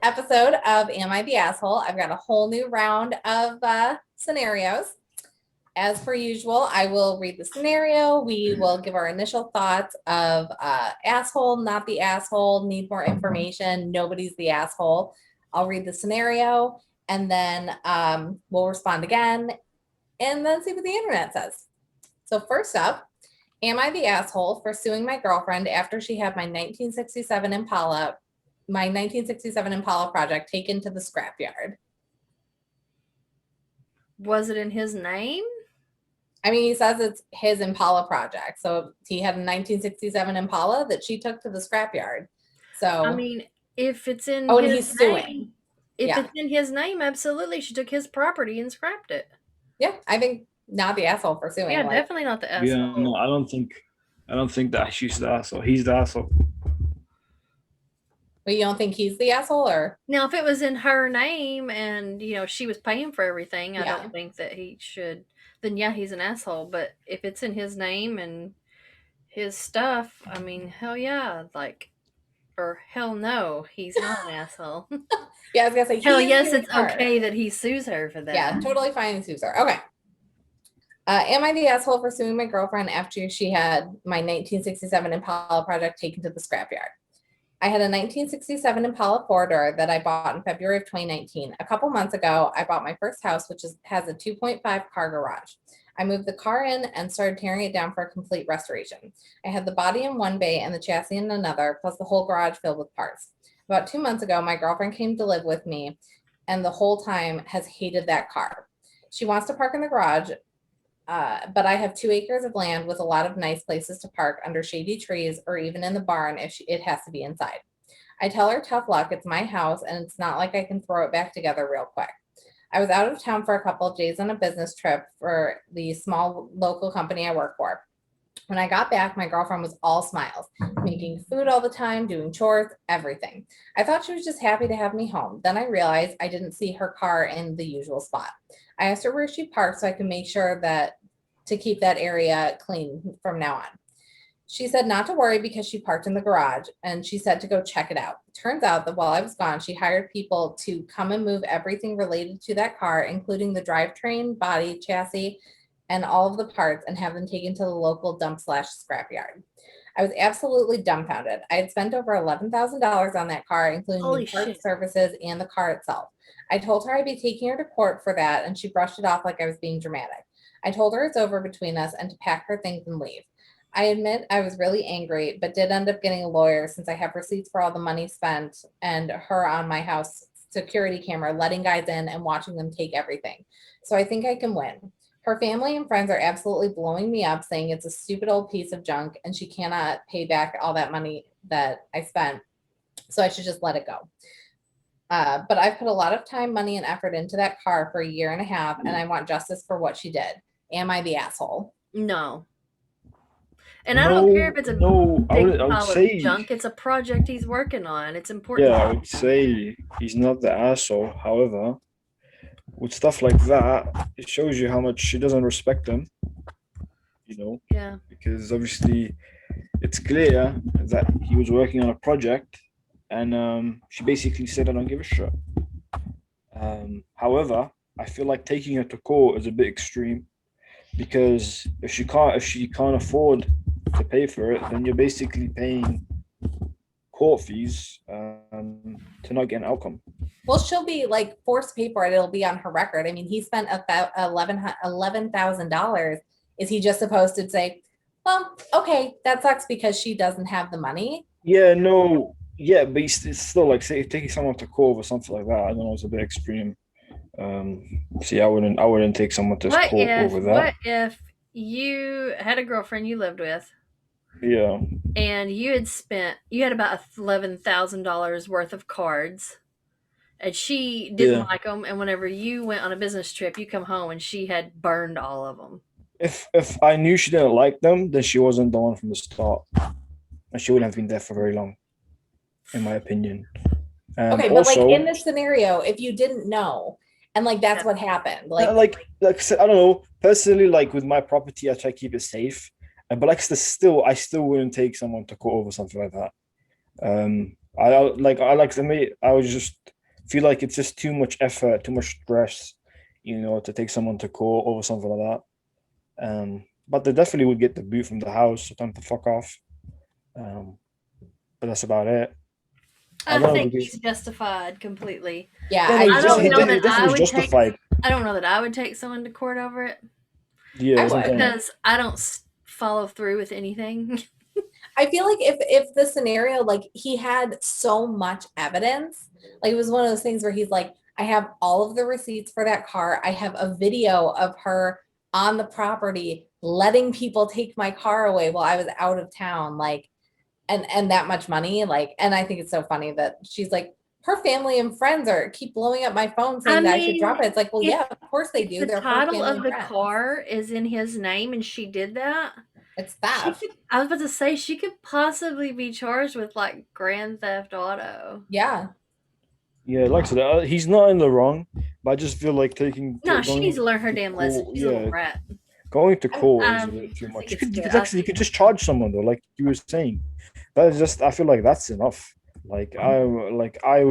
episode of Am I the Asshole? I've got a whole new round of scenarios. As per usual, I will read the scenario. We will give our initial thoughts of asshole, not the asshole, need more information, nobody's the asshole. I'll read the scenario and then we'll respond again and then see what the internet says. So first up, am I the asshole for suing my girlfriend after she had my 1967 Impala project taken to the scrapyard? Was it in his name? I mean, he says it's his Impala project. So he had a 1967 Impala that she took to the scrapyard. So I mean, if it's in and his he's name, suing. if Yeah. it's in his name, absolutely, she took his property and scrapped it. Yeah, I think not the asshole for suing. Yeah, definitely not the asshole. Yeah, no, I don't think that she's the asshole. He's the asshole. But you don't think he's the asshole, or? Now, if it was in her name and she was paying for everything, I Yeah. don't think that he should. Then yeah, he's an asshole. But if it's in his name and his stuff, I mean, hell yeah, or hell no, he's not an asshole. Yeah, I was gonna say hell yes, it's okay that he sues her for that. Yeah, totally fine. He sues her. Okay. Am I the asshole for suing my girlfriend after she had my 1967 Impala project taken to the scrapyard? I had a 1967 Impala four-door that I bought in February of 2019. A couple months ago, I bought my first house, which has a 2.5 car garage. I moved the car in and started tearing it down for a complete restoration. I had the body in one bay and the chassis in another, plus the whole garage filled with parts. About 2 months ago, my girlfriend came to live with me and the whole time has hated that car. She wants to park in the garage, but I have 2 acres of land with a lot of nice places to park under shady trees or even in the barn if it has to be inside. I tell her tough luck, it's my house and it's not like I can throw it back together real quick. I was out of town for a couple of days on a business trip for the small local company I work for. When I got back, my girlfriend was all smiles, making food all the time, doing chores, everything. I thought she was just happy to have me home. Then I realized I didn't see her car in the usual spot. I asked her where she parked so I could make sure to keep that area clean from now on. She said not to worry because she parked in the garage and she said to go check it out. Turns out that while I was gone, she hired people to come and move everything related to that car, including the drivetrain, body, chassis, and all of the parts, and have them taken to the local dump/scrapyard. I was absolutely dumbfounded. I had spent over $11,000 on that car, including the parts, services, and the car itself. I told her I'd be taking her to court for that, and she brushed it off like I was being dramatic. I told her it's over between us and to pack her things and leave. I admit I was really angry, but did end up getting a lawyer since I have receipts for all the money spent and her on my house security camera, letting guys in and watching them take everything. So I think I can win. Her family and friends are absolutely blowing me up, saying it's a stupid old piece of junk and she cannot pay back all that money that I spent. So I should just let it go. But I've put a lot of time, money, and effort into that car for a year and a half, and I want justice for what she did. Am I the asshole? No. And I don't care if it's a big pile of junk. It's a project he's working on. It's important. Yeah, I would say he's not the asshole. However, with stuff like that, it shows you how much she doesn't respect him. Yeah. Because obviously, it's clear that he was working on a project, and she basically said, "I don't give a shit." However, I feel like taking her to court is a bit extreme, because if she can't afford to pay for it, then you're basically paying court fees to not get an outcome. Well, she'll be forced to pay for it. It'll be on her record. I mean, he spent about $11,000. Is he just supposed to say, well, okay, that sucks because she doesn't have the money? Yeah, no. Yeah, but it's still say taking someone to court or something like that. I don't know, it's a bit extreme. See, I wouldn't take someone to court over that. What if you had a girlfriend you lived with? Yeah. And you had about $11,000 worth of cards, and she didn't like them. And whenever you went on a business trip, you come home and she had burned all of them. If I knew she didn't like them, then she wasn't the one from the start, and she wouldn't have been there for very long, in my opinion. Okay, but also, in this scenario, if you didn't know, and that's what happened, like I said, I don't know. Personally, with my property, I try to keep it safe. But I still wouldn't take someone to court over something like that. I was just feel like it's just too much effort, too much stress, to take someone to court over something like that. But they definitely would get the boot from the house, so time to fuck off. But that's about it. I don't know think because he's justified completely. Yeah, yeah, no, I don't he know that definitely I was would take. justified. I don't know that I would take someone to court over it Yeah, I that's what I'm would. saying. because I don't follow through with anything. I feel like if the scenario, like, he had so much evidence, like, it was one of those things where he's like, I have all of the receipts for that car. I have a video of her on the property letting people take my car away while I was out of town, like, and that much money, like, and I think it's so funny that she's like, her family and friends are keep blowing up my phone saying that I should drop it. It's like, well, if- yeah, of course they if do. the They're her title family of and the friends. car is in his name and she did that, It's she theft. could, I was about to say she could possibly be charged with like grand theft auto. Yeah. Yeah, like I said, he's not in the wrong, but I just feel like No, she needs to learn her to damn lesson. court, She's a little yeah, rat. going to court is a bit too I much. think You it's could, good. you could just charge someone though, like you were saying. That is just, I feel like that's enough. I would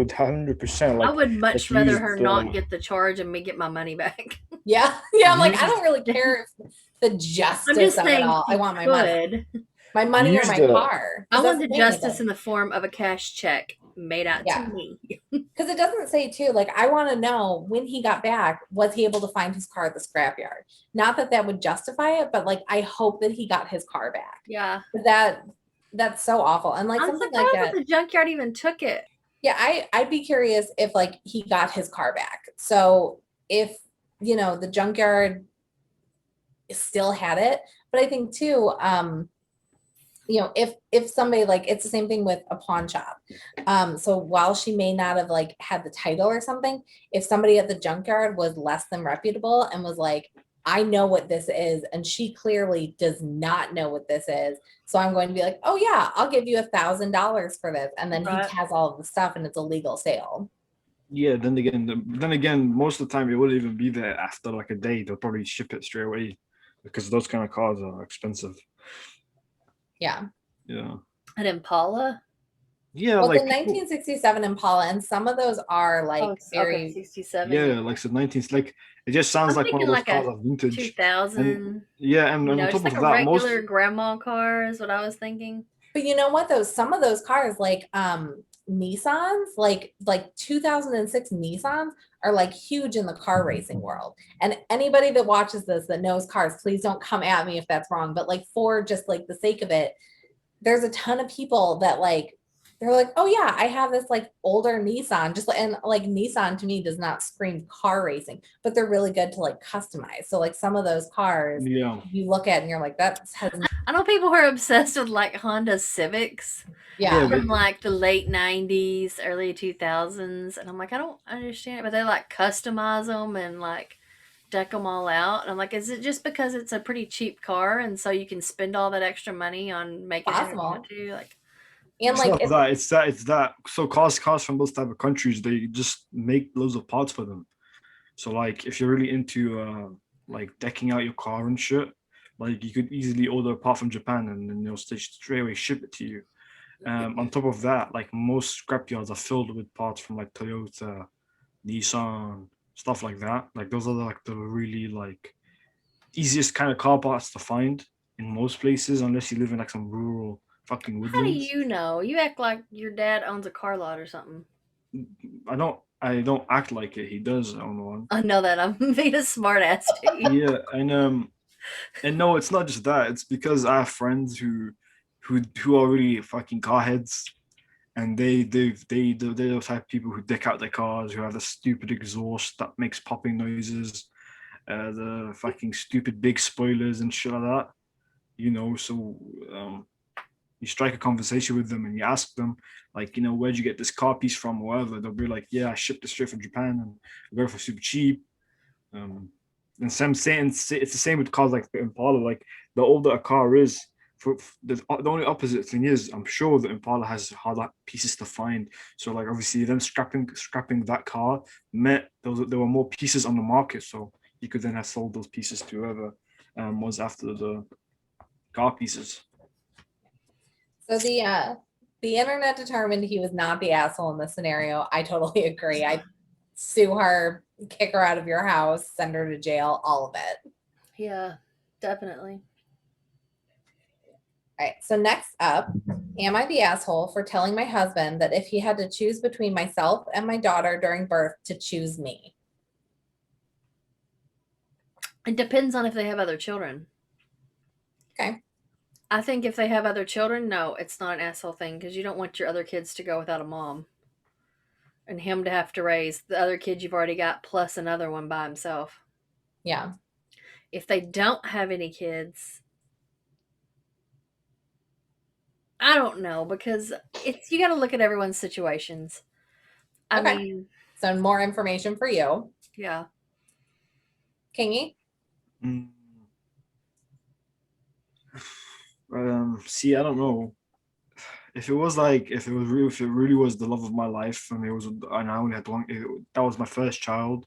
100% I would much rather use her not get the charge and me get my money back. Yeah. Yeah. I'm like, I don't really care if the justice I'm just of it saying all. I she want my money. could. My money or use my the- car. I 'Cause want that's the thing with justice it. in the form of a cash check made out Yeah. to me. Because it doesn't say too, like, I want to know when he got back, was he able to find his car at the scrapyard? Not that that would justify it, but like, I hope that he got his car back. Yeah. That's so awful. And like I'm something surprised like that. that the junkyard even took it. Yeah, I'd be curious if like he got his car back. So if the junkyard still had it, but I think too, if somebody, like, it's the same thing with a pawn shop. So while she may not have like had the title or something, if somebody at the junkyard was less than reputable and was like, I know what this is, and she clearly does not know what this is, so I'm going to be like, oh yeah, I'll give you $1,000 for this, and then Right. he has all of the stuff and it's a legal sale. Yeah, then again, most of the time it wouldn't even be there after like a day. They'll probably ship it straight away because those kind of cars are expensive. Yeah. Yeah. An Impala? Yeah, Well, like the 1967 Impala, and some of those are like Okay, very 67. yeah, like the 19th, like it just sounds I'm like one of thinking those like cars a are vintage. 2000. Yeah, and on Just top like of a that, regular grandma car is what I was thinking. But you know what? Some of those cars, like Nissans, like 2006 Nissans, are like huge in the car racing world. And anybody that watches this that knows cars, please don't come at me if that's wrong. But like, for just like the sake of it, there's a ton of people that like, they're like, oh yeah, I have this like older Nissan, just like, and like Nissan to me does not scream car racing, but they're really good to like customize. So like some of those cars, yeah, you look at and you're like, that has I know people who are obsessed with like Honda Civics yeah. from like the late 90s, early 2000s. And I'm like, I don't understand it, but they like customize them and like deck them all out. And I'm like, is it just because it's a pretty cheap car and so you can spend all that extra money on making it Possible. you want to? Like, And it's like not that. It's that. So cars from those type of countries, they just make loads of parts for them. So like, if you're really into like decking out your car and shit, like you could easily order a part from Japan and then they'll straight away ship it to you. On top of that, like most scrapyards are filled with parts from like Toyota, Nissan, stuff like that. Like those are like the really like easiest kind of car parts to find in most places, unless you live in like some rural fucking how do woodlands. you know? You act like your dad owns a car lot or something. I don't act like it. He does own one. I know that. I'm being a smart ass to you. Yeah, and no, it's not just that. It's because I have friends who are really fucking car heads, and they're the type of people who deck out their cars, who have the stupid exhaust that makes popping noises, the fucking stupid big spoilers and shit like that. So you strike a conversation with them and you ask them, like, where'd you get this car piece from, or whatever. They'll be like, yeah, I shipped it straight from Japan and I got it for super cheap. And some saying it's the same with cars like the Impala. Like the older a car is, for the only opposite thing is, I'm sure the Impala has harder pieces to find. So like obviously them scrapping that car meant there were more pieces on the market, so you could then have sold those pieces to whoever was after the car pieces. So The internet determined he was not the asshole in this scenario. I totally agree. I sue her, kick her out of your house, send her to jail, all of it. Yeah, definitely. All right. So next up, am I the asshole for telling my husband that if he had to choose between myself and my daughter during birth, to choose me? It depends on if they have other children. Okay. I think if they have other children, no, it's not an asshole thing because you don't want your other kids to go without a mom and him to have to raise the other kid you've already got plus another one by himself. Yeah. If they don't have any kids, I don't know because it's you got to look at everyone's situations. I Okay. mean, So more information for you. yeah. Kingy? Mm. See, I don't know. If it was like, if it really was the love of my life, and it was, and I only had one, that was my first child,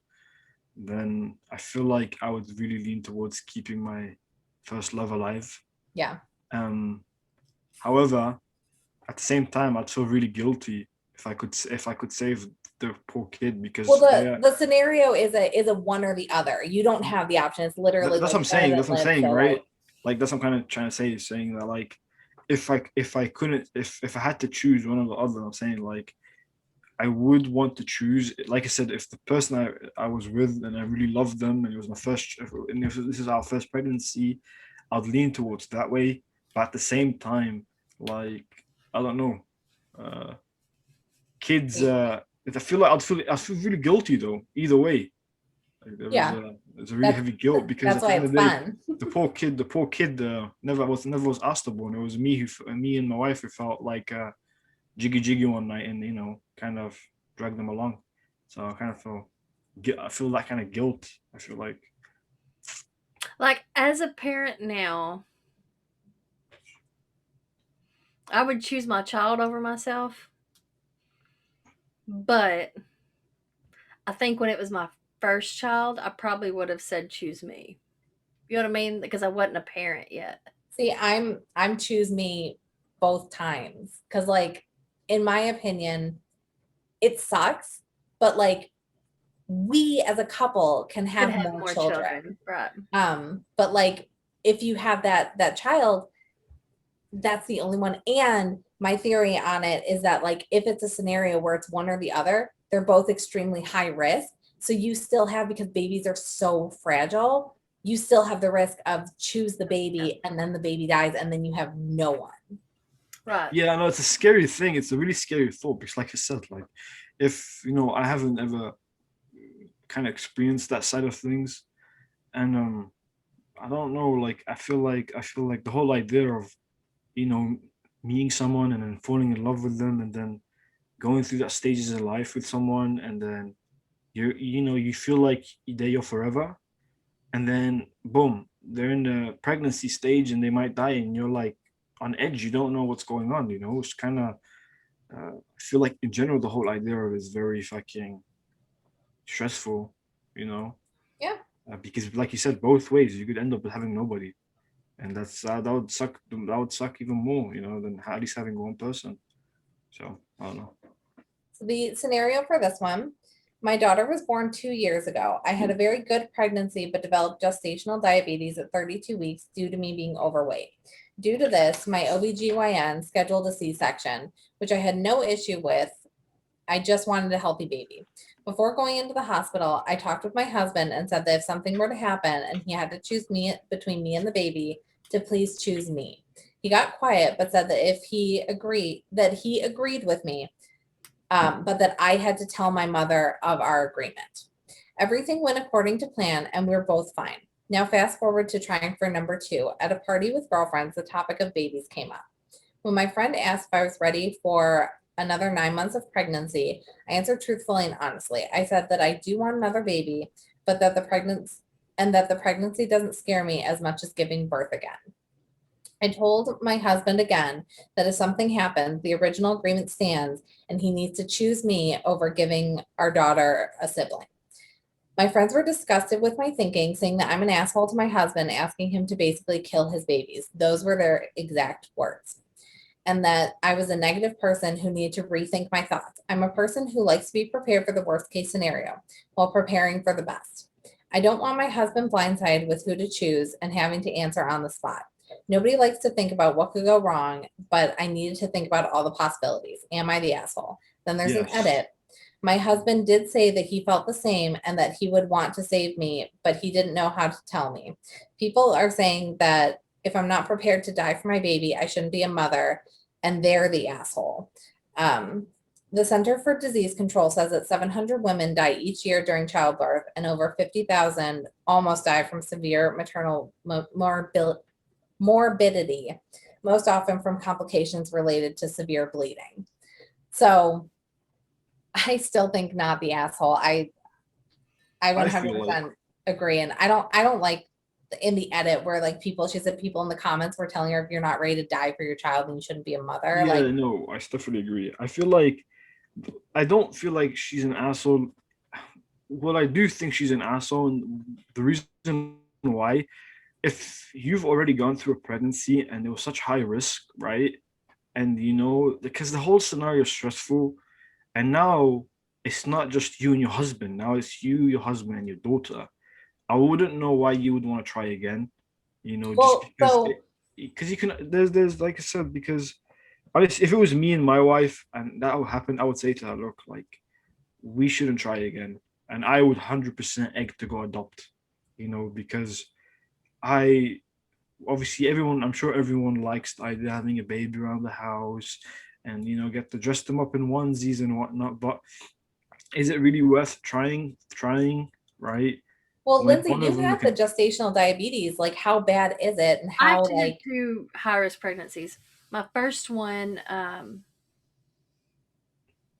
then I feel like I would really lean towards keeping my first love alive. Yeah. However, at the same time, I'd feel really guilty if I could save the poor kid because Well, the scenario is a one or the other. You don't have the option. It's literally that's like what I'm saying. That's what I'm live, saying, so, right? Like that's what I'm kind of trying to say, is saying that like if I couldn't if I had to choose one or the other, I'm saying like I would want to choose, like I said, if the person I was with and I really loved them and it was my first, and if this is our first pregnancy, I'd lean towards that way. But at the same time, like, I don't know, kids, I feel like I feel really guilty though, either way. Like, Yeah. there's a really heavy guilt because That's at the why end it's of the day, fun. the poor kid never was asked to born. It was me and my wife who felt like jiggy jiggy one night and kind of drag them along. So I kind of feel that kind of guilt. I feel Like as a parent now, I would choose my child over myself. But I think when it was my first child, I probably would have said choose me. You know what I mean? Because I wasn't a parent yet. See, I'm choose me both times. Cause like, in my opinion, it sucks, but like we as a couple can Could have have more more children. children. Right. But like if you have that child, that's the only one. And my theory on it is that like if it's a scenario where it's one or the other, they're both extremely high risk. So you still have, because babies are so fragile, you still have the risk of choose the baby and then the baby dies and then you have no one. Right. yeah, no, it's a scary thing. It's a really scary thought because, like I said, like if I haven't ever kind of experienced that side of things, and I don't know, like I feel like the whole idea of you know meeting someone and then falling in love with them and then going through that stages of life with someone and then you feel like they're your forever, and then boom, they're in the pregnancy stage and they might die and you're like on edge. You don't know what's going on. It's kind of I feel like in general the whole idea of it is very fucking stressful, you know Yeah. because like you said, both ways you could end up having nobody, and that would suck. That would suck even more, than at least having one person. So I don't know. So the scenario for this one, my daughter was born 2 years ago. I had a very good pregnancy, but developed gestational diabetes at 32 weeks due to me being overweight. Due to this, my OBGYN scheduled a C-section, which I had no issue with. I just wanted a healthy baby. Before going into the hospital, I talked with my husband and said that if something were to happen and he had to choose me between me and the baby, to please choose me. He got quiet, but said that he agreed with me, but that I had to tell my mother of our agreement. Everything went according to plan, and we were both fine. Now, fast forward to trying for number 2. At a party with girlfriends, the topic of babies came up. When my friend asked if I was ready for another 9 months of pregnancy, I answered truthfully and honestly. I said that I do want another baby, but that the pregnancy doesn't scare me as much as giving birth again. I told my husband again that if something happens, the original agreement stands and he needs to choose me over giving our daughter a sibling. My friends were disgusted with my thinking, saying that I'm an asshole to my husband, asking him to basically kill his babies. Those were their exact words. and that I was a negative person who needed to rethink my thoughts. I'm a person who likes to be prepared for the worst case scenario while preparing for the best. I don't want my husband blindsided with who to choose and having to answer on the spot. Nobody likes to think about what could go wrong, but I needed to think about all the possibilities. Am I the asshole? Then there's an Yes. edit. My husband did say that he felt the same and that he would want to save me, but he didn't know how to tell me. People are saying that if I'm not prepared to die for my baby, I shouldn't be a mother, and they're the asshole. The Center for Disease Control says that 700 women die each year during childbirth, and over 50,000 almost die from severe maternal morbidity, most often from complications related to severe bleeding. So I still think not the asshole. I I feel 100% agree, and I don't like in the edit where like she said people in the comments were telling her if you're not ready to die for your child, then you shouldn't be a mother. yeah, Like, no, I definitely agree. I don't feel like she's an asshole. Well, I do think she's an asshole, and the reason why, if you've already gone through a pregnancy and it was such high risk, right? And because the whole scenario is stressful, and now it's not just you and your husband. Now it's you, your husband, and your daughter. I wouldn't know why you would want to try again. Just well, so because you can. There's like I said, because if it was me and my wife and that would happen, I would say to her, look, like we shouldn't try again, and I would 100% egg to go adopt. Because I obviously I'm sure everyone likes the idea of having a baby around the house, and get to dress them up in onesies and whatnot. But is it really worth trying, right? well, When Lindsay, one of you them had the can. gestational diabetes. Like, how bad is it, and I've how had like 2 high risk pregnancies. My first one,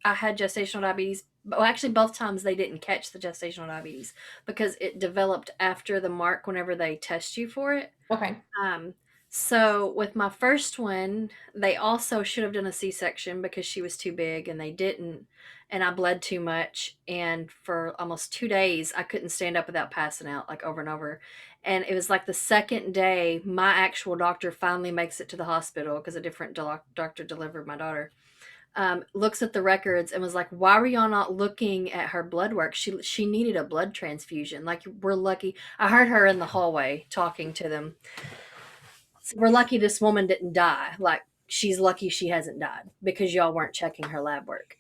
I had gestational diabetes. Well, actually, both times they didn't catch the gestational diabetes because it developed after the mark whenever they test you for it. okay? Um, so with my first one, they also should have done a C-section because she was too big and they didn't. And I bled too much. And for almost 2 days, I couldn't stand up without passing out like over and over. And it was like the second day, my actual doctor finally makes it to the hospital because a different doctor delivered my daughter. Looks at the records and was like, "Why were y'all not looking at her blood work? She needed a blood transfusion. Like we're lucky." I heard her in the hallway talking to them. So we're lucky this woman didn't die. Like she's lucky she hasn't died because y'all weren't checking her lab work.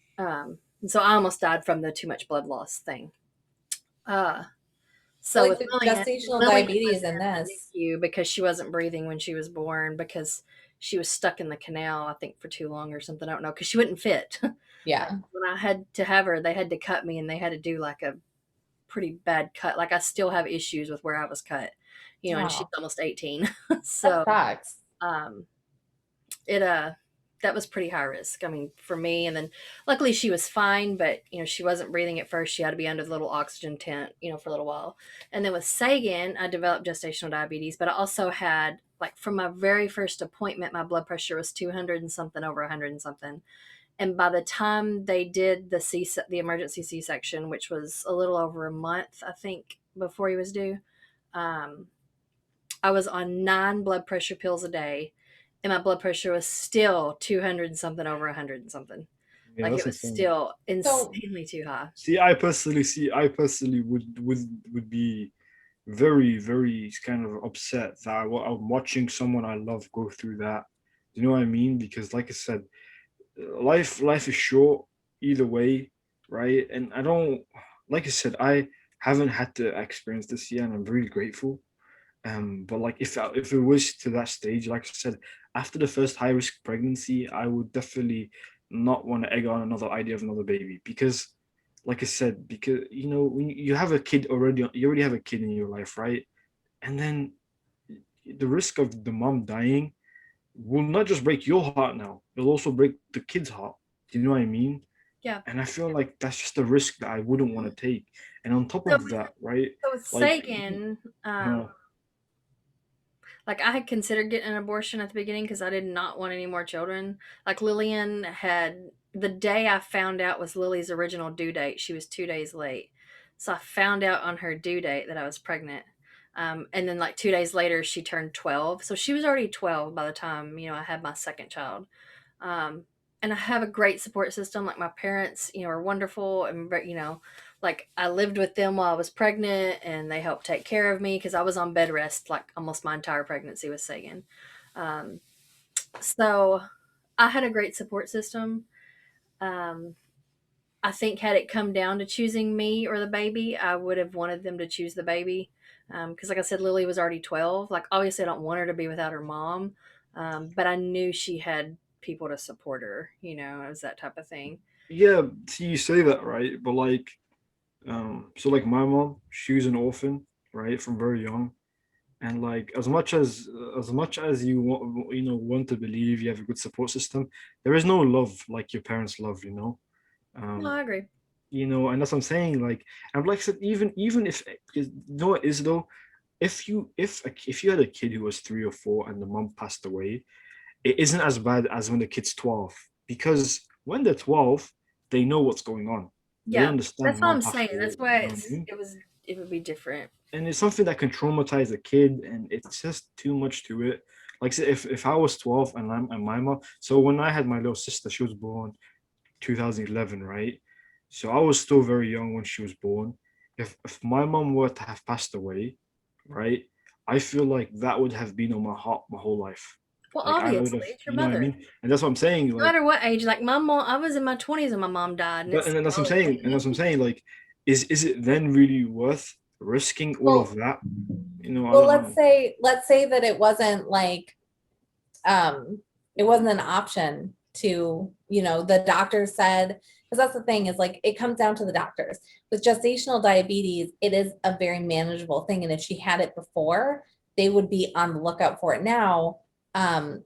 So I almost died from the too much blood loss thing. Uh, So so like with the gestational Lillian was diabetes and in the this, NICU because she wasn't breathing when she was born because she was stuck in the canal, I think, for too long or something. I don't know because she wouldn't fit. Like yeah. when I had to have her, they had to cut me and they had to do like a pretty bad cut. Like I still have issues with where I was cut, and she's Wow, almost 18. that So sucks. um it that was pretty high risk. I mean, for me. And then luckily she was fine, but she wasn't breathing at first. She had to be under the little oxygen tent, for a little while. And then with Sagan, I developed gestational diabetes, but I also had like from my very first appointment, my blood pressure was 200 and something over 100 and something. And by the time they did the emergency C-section, which was a little over a month, I think, before he was due, um, I was on 9 blood pressure pills a day, and my blood pressure was still 200 and something over 100 and something. Yeah, Like that's it was insane. still So insanely too high. I personally would be very, very kind of upset that I'm watching someone I love go through that. You know what I mean? Because, like I said, life is short either way, right? And I don't, like I said, I haven't had to experience this yet, and I'm very grateful. But like if it was to that stage, like I said, after the first high risk pregnancy, I would definitely not want to egg on another idea of another baby because, like I said, because when you have a kid already, you already have a kid in your life, right? And then the risk of the mom dying will not just break your heart now; it'll also break the kid's heart. Do you know what I mean? Yeah. And I feel like that's just a risk that I wouldn't want to take. And on top So of that, right? so with Like, Sagan, uh, like I had considered getting an abortion at the beginning because I did not want any more children. Like Lillian had the day I found out was Lily's original due date. She was 2 days late. So I found out on her due date that I was pregnant. And then like 2 days later, she turned 12. So she was already 12 by the time, I had my second child. Um, and I have a great support system. Like my parents, are wonderful. And, like I lived with them while I was pregnant and they helped take care of me because I was on bed rest like almost my entire pregnancy with Sagan. Um, so I had a great support system. Um, I think had it come down to choosing me or the baby, I would have wanted them to choose the baby. Because, like I said, Lily was already 12. Like, obviously, I don't want her to be without her mom, but I knew she had people to support her. It was that type of thing. Yeah, see, you say that, right? But like, so like my mom, she was an orphan, right, from very young. And like as much as you want to believe you have a good support system, there is no love like your parents love, No, um I agree. and that's what I'm saying. Like, and like I said, even if, because you know what is though, if you had a kid who was 3 or 4 and the mom passed away, it isn't as bad as when the kid's 12, because when they're 12 they know what's going on. They Yeah, understand that's what mom I'm passed saying. away, That's why you know what I mean? it would be different. And it's something that can traumatize a kid, and it's just too much to it. Like, say, if I was 12 and my mom, so when I had my little sister, she was born 2011, right? So I was still very young when she was born. If my mom were to have passed away, right, I feel like that would have been on my heart my whole life. Well, Like, I would obviously, have, it's your you know what I mother. mean? And that's what I'm saying. No Like, matter what age, like my mom, I was in my 20s and my mom died, and it and then that's what I'm scarred saying. And me. that's what I'm saying. Like, is it then really worth risking all of Well, that? I well, don't let's know. say let's say that it wasn't like it wasn't an option to, the doctor said, because that's the thing is like it comes down to the doctors. With gestational diabetes, it is a very manageable thing. And if she had it before, they would be on the lookout for it now.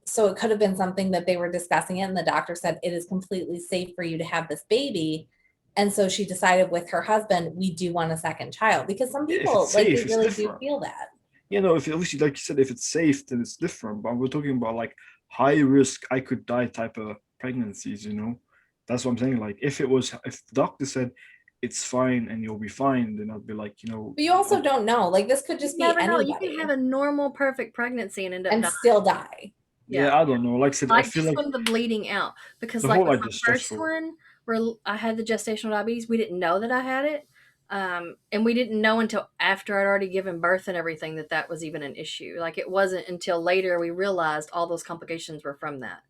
So it could have been something that they were discussing it, and the doctor said it is completely safe for you to have this baby. And so she decided with her husband, we do want a second child, because some If it's people like they safe, it's really do different. feel that. If obviously, like you said, if it's safe, then it's different. But we're talking about like high risk, I could die type of pregnancies. That's what I'm saying. Like, if the doctor said it's fine and you'll be fine, then I'd be like, But you also oh, don't know. Like this could You just be never know. You can have anybody a normal, perfect pregnancy and end up and dying. still die. Yeah. yeah, I don't know. Like I said, I Like feel just like from the bleeding out. Because the like whole with idea my is first stressful. one, where I had the gestational diabetes, we didn't know that I had it. And we didn't know until after I'd already given birth and everything that was even an issue. Like it wasn't until later we realized all those complications were from that.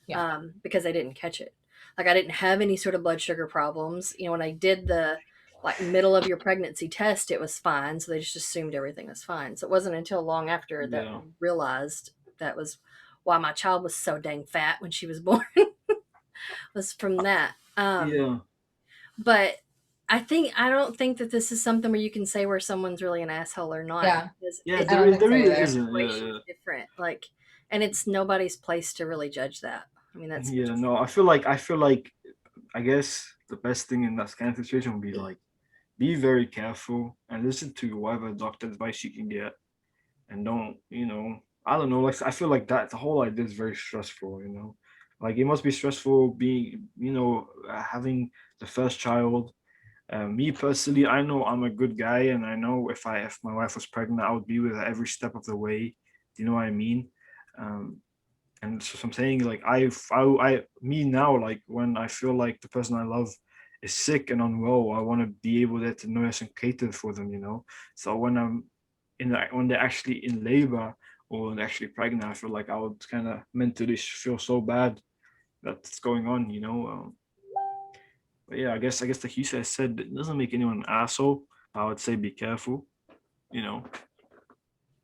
Yeah. Because they didn't catch it. Like I didn't have any sort of blood sugar problems. When I did the like middle of your pregnancy test, it was fine. So they just assumed everything was fine. So it wasn't until long after that Yeah, we realized that was why my child was so dang fat when she was born. Was from that. yeah, But I don't think that this is something where you can say where someone's really an asshole or not, Yeah. because yeah. it's I There don't is, think there so really either. isn't. Yeah, situation's yeah, different. Like, and it's nobody's place to really judge that. I mean, that's yeah. just No, I feel like I guess the best thing in that kind of situation would be like, be very careful and listen to whatever doctor advice you can get, and don't, I don't know, like, I feel like that the whole idea is very stressful. Like, it must be stressful being, having the first child. Me personally, I know I'm a good guy, and I know if my wife was pregnant, I would be with her every step of the way. Do you know what I mean? um and so I'm saying, like, me now, like, when I feel like the person I love is sick and unwell, I want to be able to nurse and cater for them. So when they're actually in labor or they're actually pregnant, I feel like I would kind of mentally feel so bad that's going on. But yeah, I guess like you said, it doesn't make anyone an asshole. I would say be careful. You know.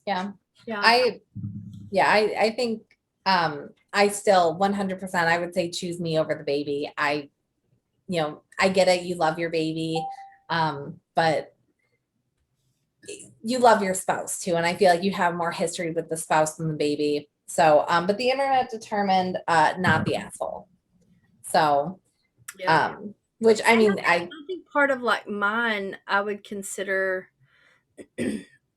Yeah. yeah. I think I still 100% I would say choose me over the baby. I get it, you love your baby. But you love your spouse too. And I feel like you have more history with the spouse than the baby. So, but the internet determined not the asshole. So, Yeah. which I And mean, I think part of like mine, I would consider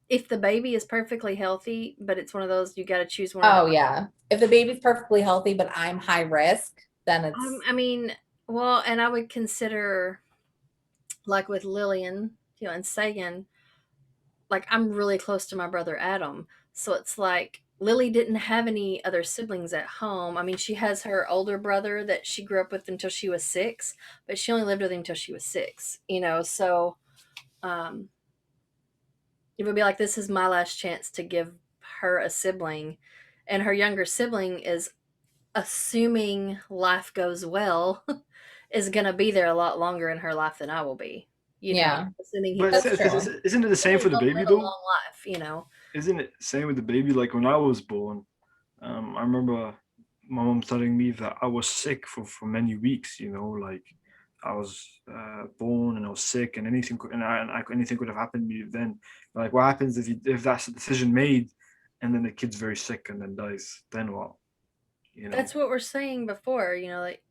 if the baby is perfectly healthy, but it's one of those you got to choose one or the oh yeah. If the baby's perfectly healthy, but I'm high risk, then it's I mean, well, and I would consider like with Lillian, and Sagan, like I'm really close to my brother Adam. So it's like Lily didn't have any other siblings at home. I mean, she has her older brother that she grew up with until she was 6, but she only lived with him until she was 6, you know. So um it would be like this is my last chance to give her a sibling, and her younger sibling is, assuming life goes well, is going to be there a lot longer in her life than I will be. You know, Yeah, assuming he But that's true. isn't it the same for the he'll baby live a long though? life, you know. Isn't it the same with the baby? Like when I was born, I remember my mom telling me that I was sick for many weeks. You know, like I was born and I was sick, and anything could have happened to me then. Like, what happens if that's a decision made, and then the kid's very sick and then dies? Then what? You know, That's what we're saying before, you know, like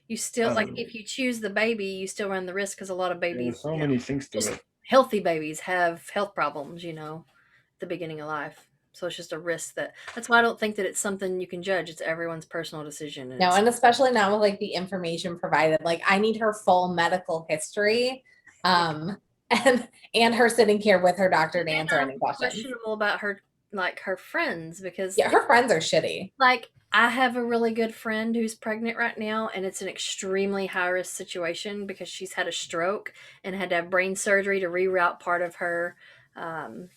you still I like don't know. if you choose the baby, you still run the risk because a lot of Yeah, there's babies, so you know, many things to just it. healthy babies have health problems, you know, at the beginning of life. So it's just a risk that's why I don't think that it's something you can judge. It's everyone's personal decision, and No, it's and especially not with like the information provided. Like I need her full medical history. Um and her sitting here with her doctor to and answer I'm any questions. questionable about her, like her friends, because Yeah, her friends are shitty. like I have a really good friend who's pregnant right now, and it's an extremely high risk situation because she's had a stroke and had to have brain surgery to reroute part of her um,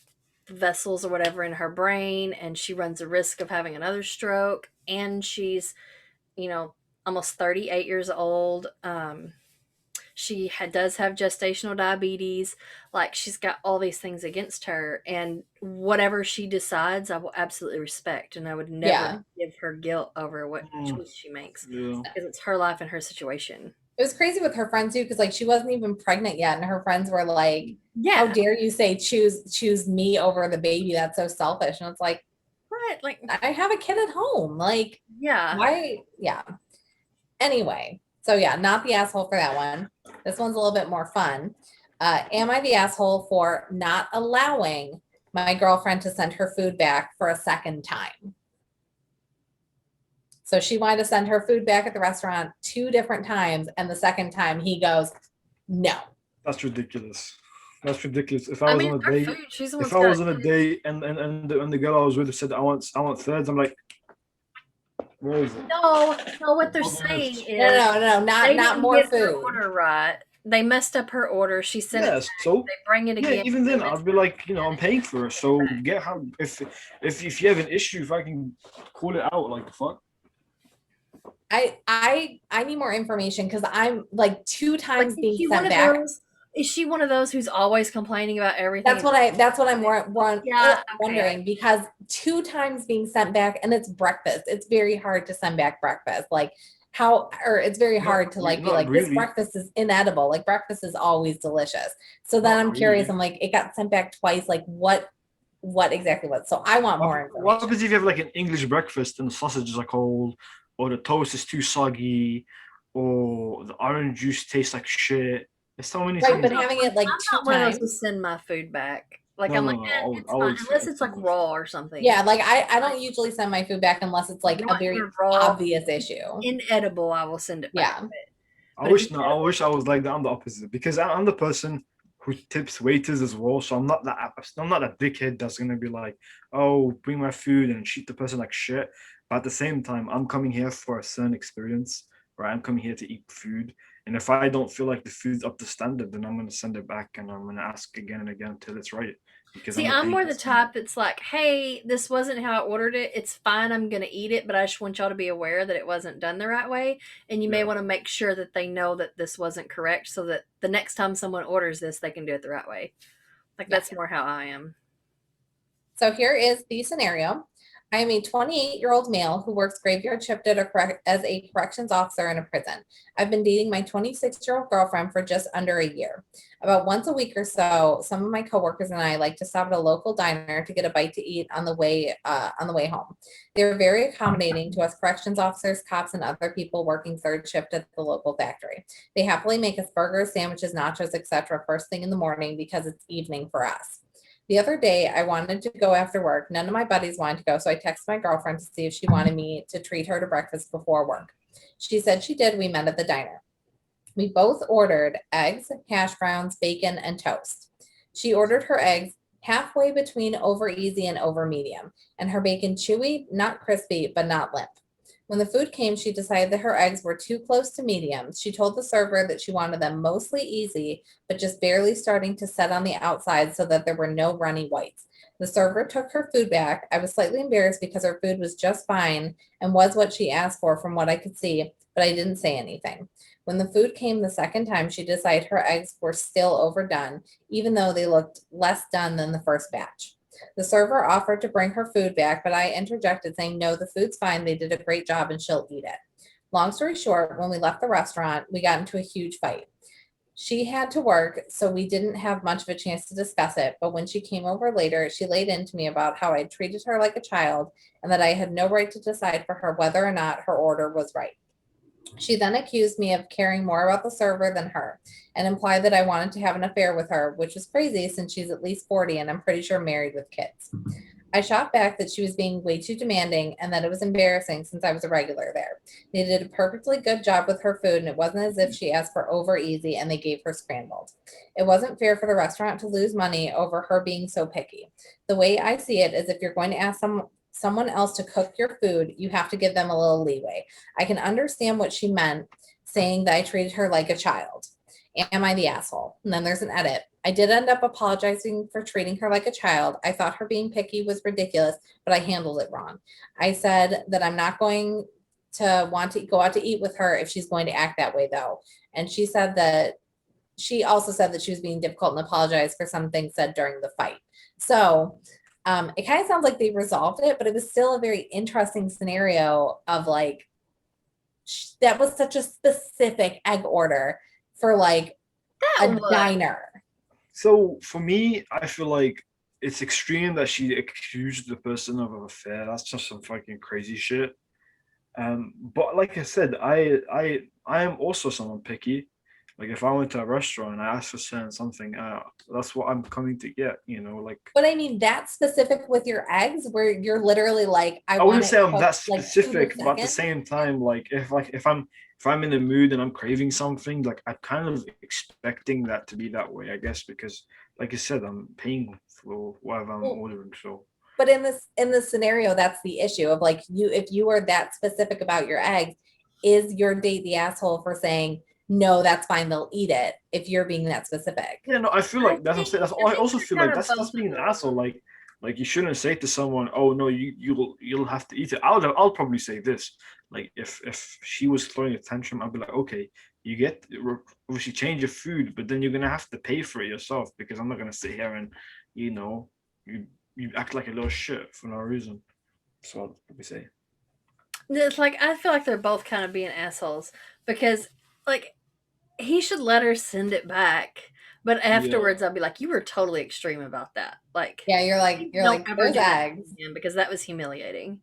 vessels or whatever in her brain, and she runs a risk of having another stroke. And she's, you know, almost 38 years old. Does have gestational diabetes. Like she's got all these things against her, and whatever she decides, I will absolutely respect, and I would never Yeah. give her guilt over what Mm, choice she makes yeah. because it's her life and her situation. It was crazy with her friends too, because like she wasn't even pregnant yet, and her friends were like, "How Yeah, dare you say choose me over the baby? That's so selfish." And it's like, right. Like, I have a kid at home. Like, yeah, why? Yeah. Anyway, so yeah, not the asshole for that one. This one's a little bit more fun. Am I the asshole for not allowing my girlfriend to send her food back for a second time? So she wanted to send her food back at the restaurant 2 different times, and the second time he goes, no. That's ridiculous. That's ridiculous. If I I was mean, on a it's her date, food. She's the one if that's I got was on a to. date and the girl I was with said I want thirds, I'm like, where is it? No, no. What they're On the saying list. No, is no, no, no, they not didn't more get her food. order right. They messed up her order. She sent it Yeah, back. so They bring it yeah, again. even They then messed I'd be up like, again. I'm paying for it, so get how if you have an issue, if I can call it out, like the fuck. I need more information because I'm like two Like, times being sent back. Is she one of those who's always complaining about everything? That's what I'm Yeah, okay. wondering, because 2 times being sent back, and it's breakfast. It's very hard to send back breakfast. Like how, or it's very hard to like be Not like, this really, breakfast is inedible. Like breakfast is always delicious. So then not I'm curious. really. I'm like, it got sent back twice. Like what exactly was? So I want more What information. happens if you have like an English breakfast and the sausages are cold, or the toast is too soggy, or the orange juice tastes like shit? There's so many Right, things. but having it like I'm two not one of those who times. send my food back. Like No, I'm no, like, no. it's I fine would unless it's send like my raw food. or something. Yeah, like I don't usually send my food back unless it's like a Not very your raw, obvious issue. inedible. I will send it back. Yeah. I But if you wish no, I wish I was like that. I'm the opposite because I'm the person who tips waiters as well. So I'm not that dickhead that's gonna be like, oh, bring my food and treat the person like shit. But at the same time, I'm coming here for a certain experience, right? I'm coming here to eat food. And if I don't feel like the food's up to standard, then I'm gonna send it back and I'm gonna ask again and again until it's right. Because See, I'm a I'm paying more the customer. type that's like, hey, this wasn't how I ordered it. It's fine. I'm going to eat it, but I just want y'all to be aware that it wasn't done the right way. And you may Yeah. want to make sure that they know that this wasn't correct so that the next time someone orders this, they can do it the right way. Like, Yeah. that's more how I am. So here is the scenario. I am a 28-year-old male who works graveyard shift as a corrections officer in a prison. I've been dating my 26-year-old girlfriend for just under a year. About once a week or so, some of my coworkers and I like to stop at a local diner to get a bite to eat on the way home. They're very accommodating to us corrections officers, cops, and other people working third shift at the local factory. They happily make us burgers, sandwiches, nachos, etc. first thing in the morning because it's evening for us. The other day, I wanted to go after work. None of my buddies wanted to go, so I texted my girlfriend to see if she wanted me to treat her to breakfast before work. She said she did. We met at the diner. We both ordered eggs, hash browns, bacon, and toast. She ordered her eggs, halfway between over easy and over medium, and her bacon chewy, not crispy, but not limp. When the food came, she decided that her eggs were too close to medium. She told the server that she wanted them mostly easy, but just barely starting to set on the outside so that there were no runny whites. The server took her food back. I was slightly embarrassed because her food was just fine and was what she asked for from what I could see, but I didn't say anything. When the food came the second time, she decided her eggs were still overdone, even though they looked less done than the first batch. The server offered to bring her food back, but I interjected saying, no, the food's fine. They did a great job and she'll eat it. Long story short, when we left the restaurant, we got into a huge fight. She had to work, so we didn't have much of a chance to discuss it. But when she came over later, she laid into me about how I treated her like a child and that I had no right to decide for her whether or not her order was right. She then accused me of caring more about the server than her and implied that I wanted to have an affair with her, which was crazy since she's at least 40 and I'm pretty sure married with kids. I shot back that she was being way too demanding and that it was embarrassing since I was a regular there. They did a perfectly good job with her food and it wasn't as if she asked for over easy and they gave her scrambled. It wasn't fair for the restaurant to lose money over her being so picky. The way I see it is if you're going to ask someone else to cook your food, you have to give them a little leeway. I can understand what she meant saying that I treated her like a child. Am I the asshole? And then there's an edit. I did end up apologizing for treating her like a child. I thought her being picky was ridiculous, but I handled it wrong. I said that I'm not going to want to go out to eat with her if she's going to act that way, though. And she also said that she was being difficult and apologized for some things said during the fight. So it kind of sounds like they resolved it, but it was still a very interesting scenario of like, that was such a specific egg order for like a diner. So for me, I feel like it's extreme that she accused the person of an affair. That's just some fucking crazy shit. But like I said, I am also someone picky. Like if I went to a restaurant and I asked for something, that's what I'm coming to get. You know, like. But I mean, that specific with your eggs, where you're literally like, I wouldn't say I'm that specific, but at the same time, like if I'm in the mood and I'm craving something, like I'm kind of expecting that to be that way, I guess, because like I said, I'm paying for whatever I'm ordering. So. But in this scenario, that's the issue of like if you are that specific about your eggs, is your date the asshole for saying, no, that's fine, they'll eat it if you're being that specific? Yeah, no, I feel like that's what I'm saying. I also feel like that's being an asshole. Like you shouldn't say to someone, "Oh no, you'll have to eat it." I'll probably say this. Like if she was throwing a tantrum, I'd be like, "Okay, you get obviously change your food, but then you're gonna have to pay for it yourself because I'm not gonna sit here and you act like a little shit for no reason." So I'll probably say. It's like I feel like they're both kind of being assholes because like he should let her send it back. But afterwards, I'll be like, "You were totally extreme about that." Like, yeah, you're like those eggs, because that was humiliating.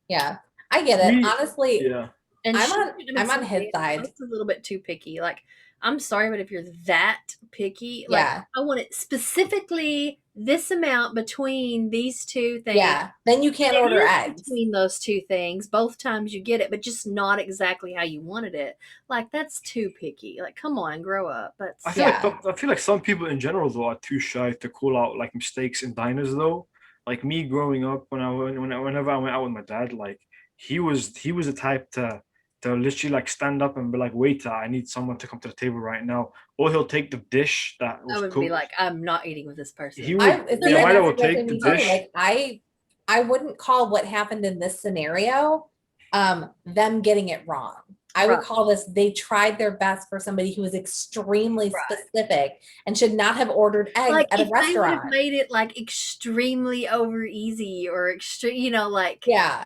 Yeah, I get it. Honestly, yeah. And I'm on his side. It's a little bit too picky. Like, I'm sorry, but if you're that picky, like, yeah, I want it specifically this amount between these two things. Yeah, then you can't order eggs between those two things. Both times you get it, but just not exactly how you wanted it. Like, that's too picky. Like, come on, grow up. But I feel like some people in general though are too shy to call out like mistakes in diners though. Like me growing up, whenever I went out with my dad, like he was the type to literally like stand up and be like, waiter, I need someone to come to the table right now. Or he'll take the dish that was I would cooked. be like, I'm not eating with this person. He would, waiter will take the dish. Like I wouldn't call what happened in this scenario them getting it wrong. I would call this, they tried their best for somebody who was extremely specific and should not have ordered eggs like at a restaurant. They would have made it like extremely over easy or extreme, like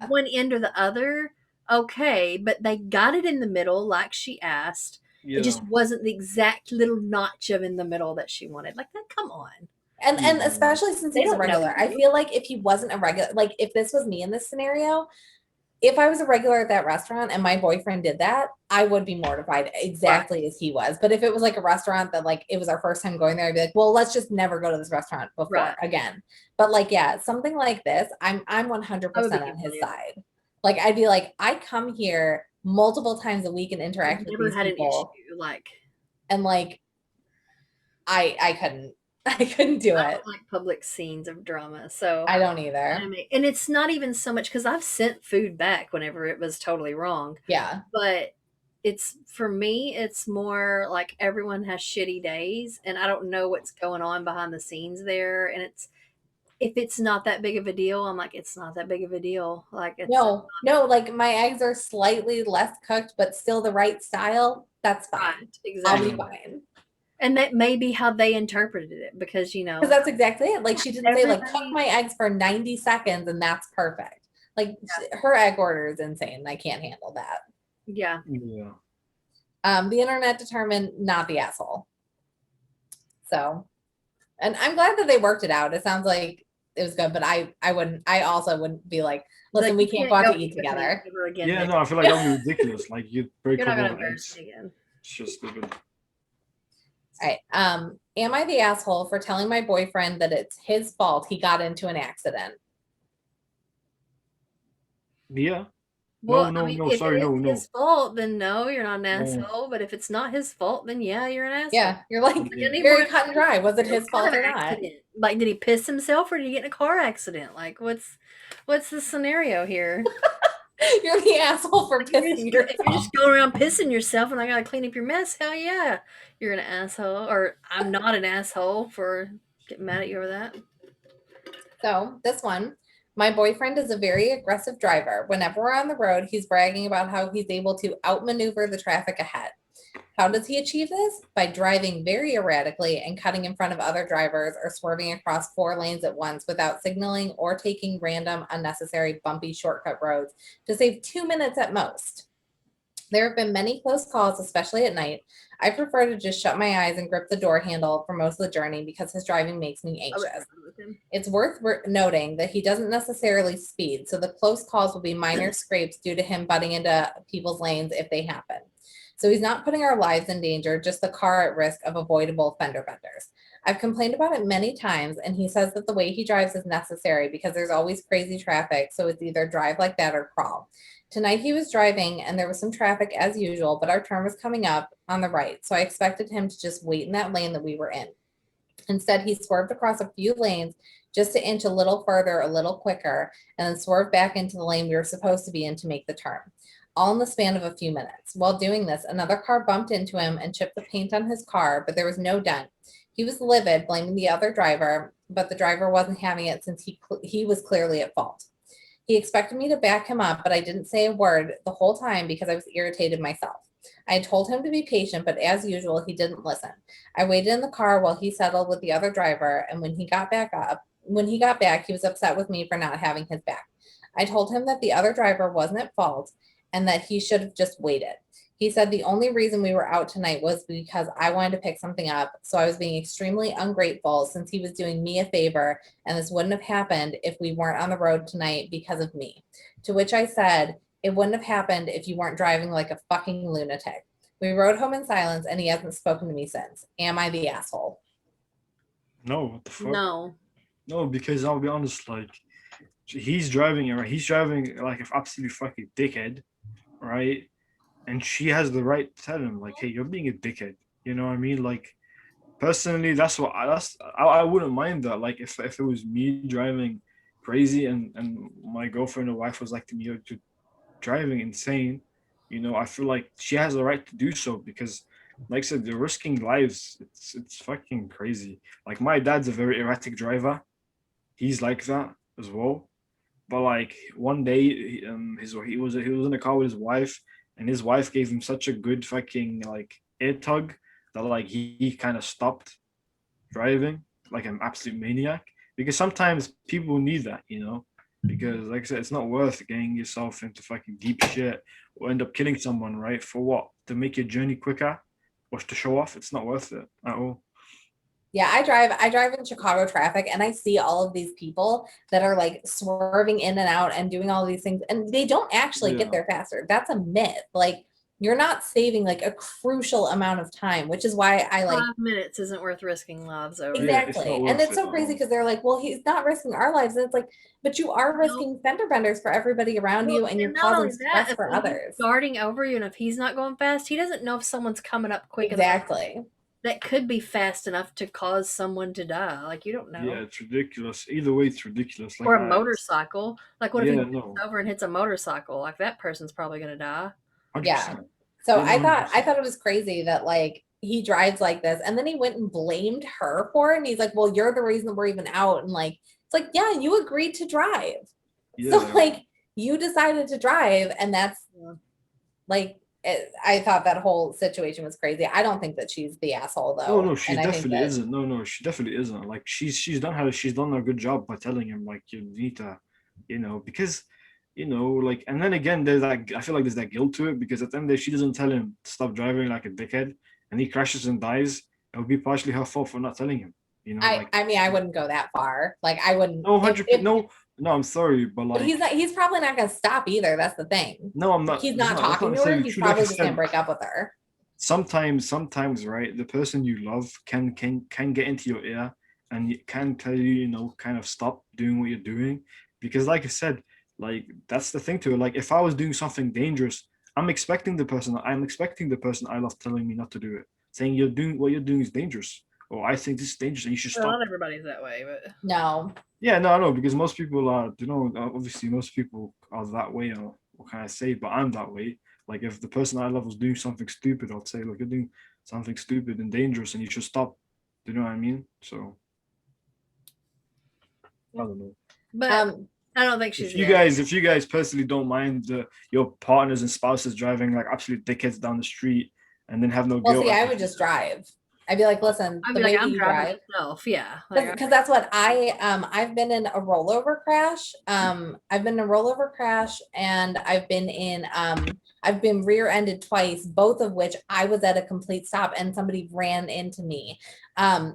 one end or the other. Okay, but they got it in the middle like she asked. Yeah. It just wasn't the exact little notch of in the middle that she wanted. Like that, come on. And especially since he's a regular, I feel like if he wasn't a regular, like if this was me in this scenario, if I was a regular at that restaurant and my boyfriend did that, I would be mortified exactly as he was. But if it was like a restaurant that like it was our first time going there, I'd be like, well, let's just never go to this restaurant before again. But like, yeah, something like this, I'm 100% on his side. Like I'd be like, I come here multiple times a week and interact with these people. Like, and like I couldn't. I couldn't do I it. don't like public scenes of drama, so I don't either. and it's not even so much because I've sent food back whenever it was totally wrong, Yeah. but it's for me, it's more like everyone has shitty days, and I don't know what's going on behind the scenes there, and it's if it's not that big of a deal, I'm like, it's not that big of a deal. Like it's No, like my eggs are slightly less cooked, but still the right style. That's fine. right, I'll be exactly. fine. And that may be how they interpreted it because Because that's exactly it. Like she didn't say like cook everybody, my eggs for 90 seconds and that's perfect. Like her egg order is insane. I can't handle that. yeah. Yeah. The internet determined not the asshole. So, and I'm glad that they worked it out. It sounds like it was good, but I also wouldn't be like, listen, we can't go out to eat together. Again, Yeah, no, I feel like that would be ridiculous. Like you'd break you're up not gonna over embarrass eggs. me again. It's just stupid. All right. Am I the asshole for telling my boyfriend that it's his fault he got into an accident? Yeah. Well, No, I mean, no, if sorry, it no, is no. his fault, then no, you're not an No. asshole. But if it's not his fault, then yeah, you're an asshole. Yeah, you're like Yeah. very cut and dry. Was it his What fault kind or of not? accident? Like, did he piss himself or did he get in a car accident? Like, what's the scenario here? You're the asshole for Like, if pissing you're yourself. just going around pissing yourself and I gotta clean up your mess, hell yeah, you're an asshole. Or I'm not an asshole for getting mad at you over that. So this one, my boyfriend is a very aggressive driver. Whenever we're on the road, he's bragging about how he's able to outmaneuver the traffic ahead. How does he achieve this? By driving very erratically and cutting in front of other drivers or swerving across 4 lanes at once without signaling or taking random, unnecessary, bumpy shortcut roads to save 2 minutes at most. There have been many close calls, especially at night. I prefer to just shut my eyes and grip the door handle for most of the journey because his driving makes me anxious. It's worth noting that he doesn't necessarily speed, so the close calls will be minor scrapes due to him butting into people's lanes if they happen. So he's not putting our lives in danger, just the car at risk of avoidable fender benders. I've complained about it many times, and he says that the way he drives is necessary because there's always crazy traffic, so it's either drive like that or crawl. Tonight he was driving and there was some traffic as usual, but our turn was coming up on the right, so I expected him to just wait in that lane that we were in. Instead, he swerved across a few lanes just to inch a little further, a little quicker, and then swerved back into the lane we were supposed to be in to make the turn, all in the span of a few minutes. While doing this, another car bumped into him and chipped the paint on his car, but there was no dent. He was livid, blaming the other driver, but the driver wasn't having it since he was clearly at fault. He expected me to back him up, but I didn't say a word the whole time because I was irritated myself. I had told him to be patient, but as usual, he didn't listen. I waited in the car while he settled with the other driver, and when he got back, he was upset with me for not having his back. I told him that the other driver wasn't at fault and that he should have just waited. He said the only reason we were out tonight was because I wanted to pick something up, so I was being extremely ungrateful since he was doing me a favor, and this wouldn't have happened if we weren't on the road tonight because of me. To which I said, it wouldn't have happened if you weren't driving like a fucking lunatic. We rode home in silence, and he hasn't spoken to me since. Am I the asshole? No, what the fuck? No, because I'll be honest, like he's driving like an absolute fucking dickhead, right? And she has the right to tell him, like, hey, you're being a dickhead. You know what I mean? Like, personally, I wouldn't mind that. Like, if it was me driving crazy and my girlfriend or wife was like to me, to driving insane, I feel like she has the right to do so because, like I said, they're risking lives. It's fucking crazy. Like, my dad's a very erratic driver. He's like that as well. But like one day, he was in a car with his wife, and his wife gave him such a good fucking like air tug that like he kind of stopped driving like an absolute maniac. Because sometimes people need that, because like I said, it's not worth getting yourself into fucking deep shit or end up killing someone, right? For what? To make your journey quicker or to show off? It's not worth it at all. Yeah, I drive in Chicago traffic and I see all of these people that are like swerving in and out and doing all these things and they don't actually get there faster. That's a myth. Like you're not saving like a crucial amount of time, which is why I like 5 minutes isn't worth risking lives over. exactly. And it's so crazy because they're like, well, he's not risking our lives. And it's like, but you are risking fender benders for everybody around you and you're causing stress for others. Darting over you, and if he's not going fast, he doesn't know if someone's coming up quick. Exactly. that could be fast enough to cause someone to die. Like, you don't know. Yeah, it's ridiculous. Either way, it's ridiculous. Like, Or a motorcycle. Like, what if he yeah, gets no, over and hits a motorcycle? Like, that person's probably going to die. Yeah. 100%. So Yeah, no, I thought it was crazy that like he drives like this and then he went and blamed her for it. And he's like, well, you're the reason we're even out. And like, it's like, yeah, you agreed to drive. So yeah. like you decided to drive and that's like, I thought that whole situation was crazy. I don't think that she's the asshole though. No, she and I think definitely that, isn't. No, she definitely isn't. Like she's done a good job by telling him like you need to, because like, and then again there's that, I feel like there's that guilt to it because at the end of the day she doesn't tell him to stop driving like a dickhead and he crashes and dies. It would be partially her fault for not telling him. Like I mean, I wouldn't go that far. Like I wouldn't. no 100 no, I'm sorry, but But like he's probably not going to stop either. That's the thing. no, I'm not. He's That's not that's talking to her. necessarily He's true. Like I probably just going to said, break up with her. sometimes right, the person you love can get into your ear and can tell you, kind of stop doing what you're doing, because like I said, like that's the thing to it. Like if I was doing something dangerous, I'm expecting the person I love telling me not to do it, saying what you're doing is dangerous, or I think this is dangerous and you should Well, stop. not everybody's that way, but No. Yeah, no, I know, because most people are, obviously most people are that way, or what can I say, but I'm that way. Like if the person I love was doing something stupid, I'd say, look, you're doing something stupid and dangerous and you should stop. Do you know what I mean? So I don't know. but I don't think she's If you guys personally don't mind your partners and spouses driving like absolute dickheads down the street and then have no Well, guilt. see, I would just drive. I'd be like, listen, I'd the be way like, that I'm you driving drive, myself. Yeah. Like, because that's what I've been in a rollover crash. I've been in a rollover crash and I've been rear-ended twice, both of which I was at a complete stop and somebody ran into me.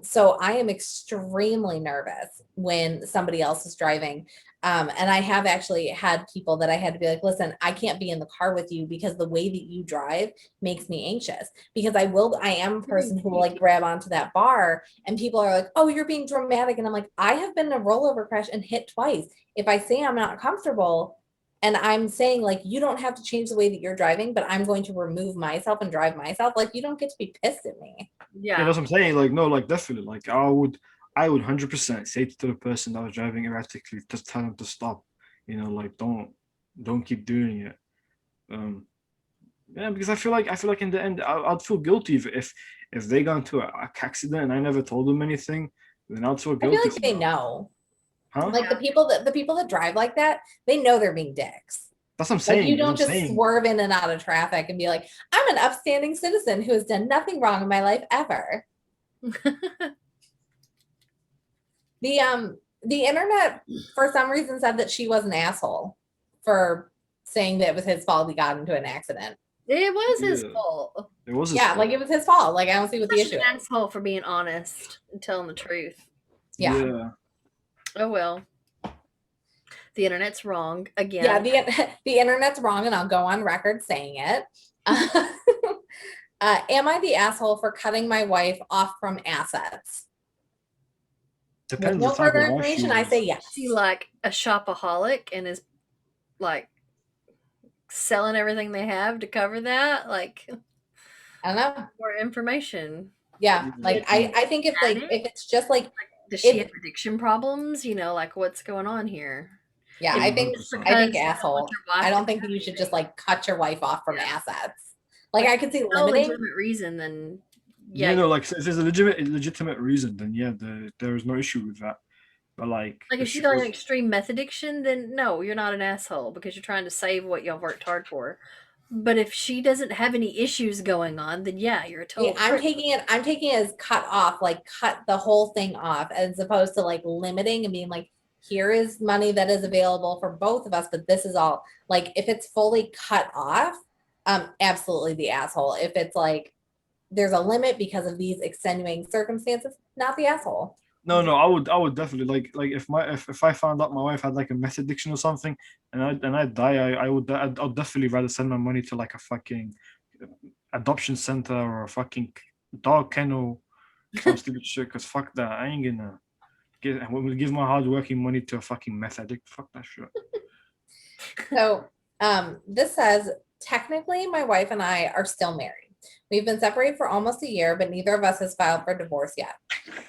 So I am extremely nervous when somebody else is driving. And I have actually had people that I had to be like, listen, I can't be in the car with you because the way that you drive makes me anxious, because I am a person who will like grab onto that bar and people are like, oh, you're being dramatic. And I'm like, I have been in a rollover crash and hit twice. If I say I'm not comfortable and I'm saying like, you don't have to change the way that you're driving, but I'm going to remove myself and drive myself, like you don't get to be pissed at me. Yeah, yeah. that's what I'm saying. Like, no, like definitely. Like I would 100% say to the person that was driving erratically, just tell them to stop. Like don't keep doing it. Yeah, because I feel like in the end I'd feel guilty if they got into a accident and I never told them anything, then I'd feel I guilty. feel like they know. Huh? Like the people that drive like that, they know they're being dicks. That's what I'm saying. Like you don't just swerve in and out of traffic and be like, I'm an upstanding citizen who has done nothing wrong in my life ever. The internet for some reason said that she was an asshole for saying that it was his fault he got into an accident. It was his fault. It was his Yeah, fault. like it was his fault. Like I don't see what the Such issue an is. asshole for being honest and telling the truth. Yeah. Oh well. The internet's wrong again. Yeah, the internet's wrong, and I'll go on record saying it. Am I the asshole for cutting my wife off from assets? Depends. With no the type further of wife she information, I was. say yes. Is she like a shopaholic and is like selling everything they have to cover that? Like, I don't know. more information. Yeah, like I think if it's just like, Does she have addiction problems? Like what's going on here? yeah, You I know, think just because you don't want asshole. your wife I don't to think have you should anything. just like cut your wife off from Yeah. assets. Like I could see No limiting. legitimate reason, then Like if there's a legitimate reason, then yeah, there is no issue with that. But like if she's got an extreme meth addiction, then no, you're not an asshole because you're trying to save what y'all worked hard for. But if she doesn't have any issues going on, then yeah, you're a total. Yeah, I'm taking it as cut off, like cut the whole thing off, as opposed to like limiting and being like, here is money that is available for both of us, but this is all. Like if it's fully cut off, absolutely the asshole. If it's like there's a limit because of these extenuating circumstances, not the asshole. No, I would definitely like if I found out my wife had like a meth addiction or something, and I'd die, I'd definitely rather send my money to like a fucking adoption center or a fucking dog kennel, some stupid shit. Cause fuck that, I ain't gonna give my hard working money to a fucking meth addict. Fuck that shit. So this says technically my wife and I are still married. We've been separated for almost a year, but neither of us has filed for divorce yet.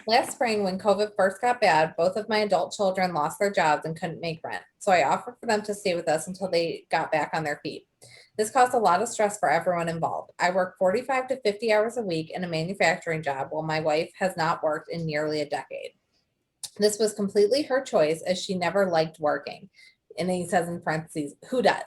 Last spring, when COVID first got bad, both of my adult children lost their jobs and couldn't make rent. So I offered for them to stay with us until they got back on their feet. This caused a lot of stress for everyone involved. I work 45 to 50 hours a week in a manufacturing job, while my wife has not worked in nearly a decade. This was completely her choice, as she never liked working. And then he says in parentheses, who does?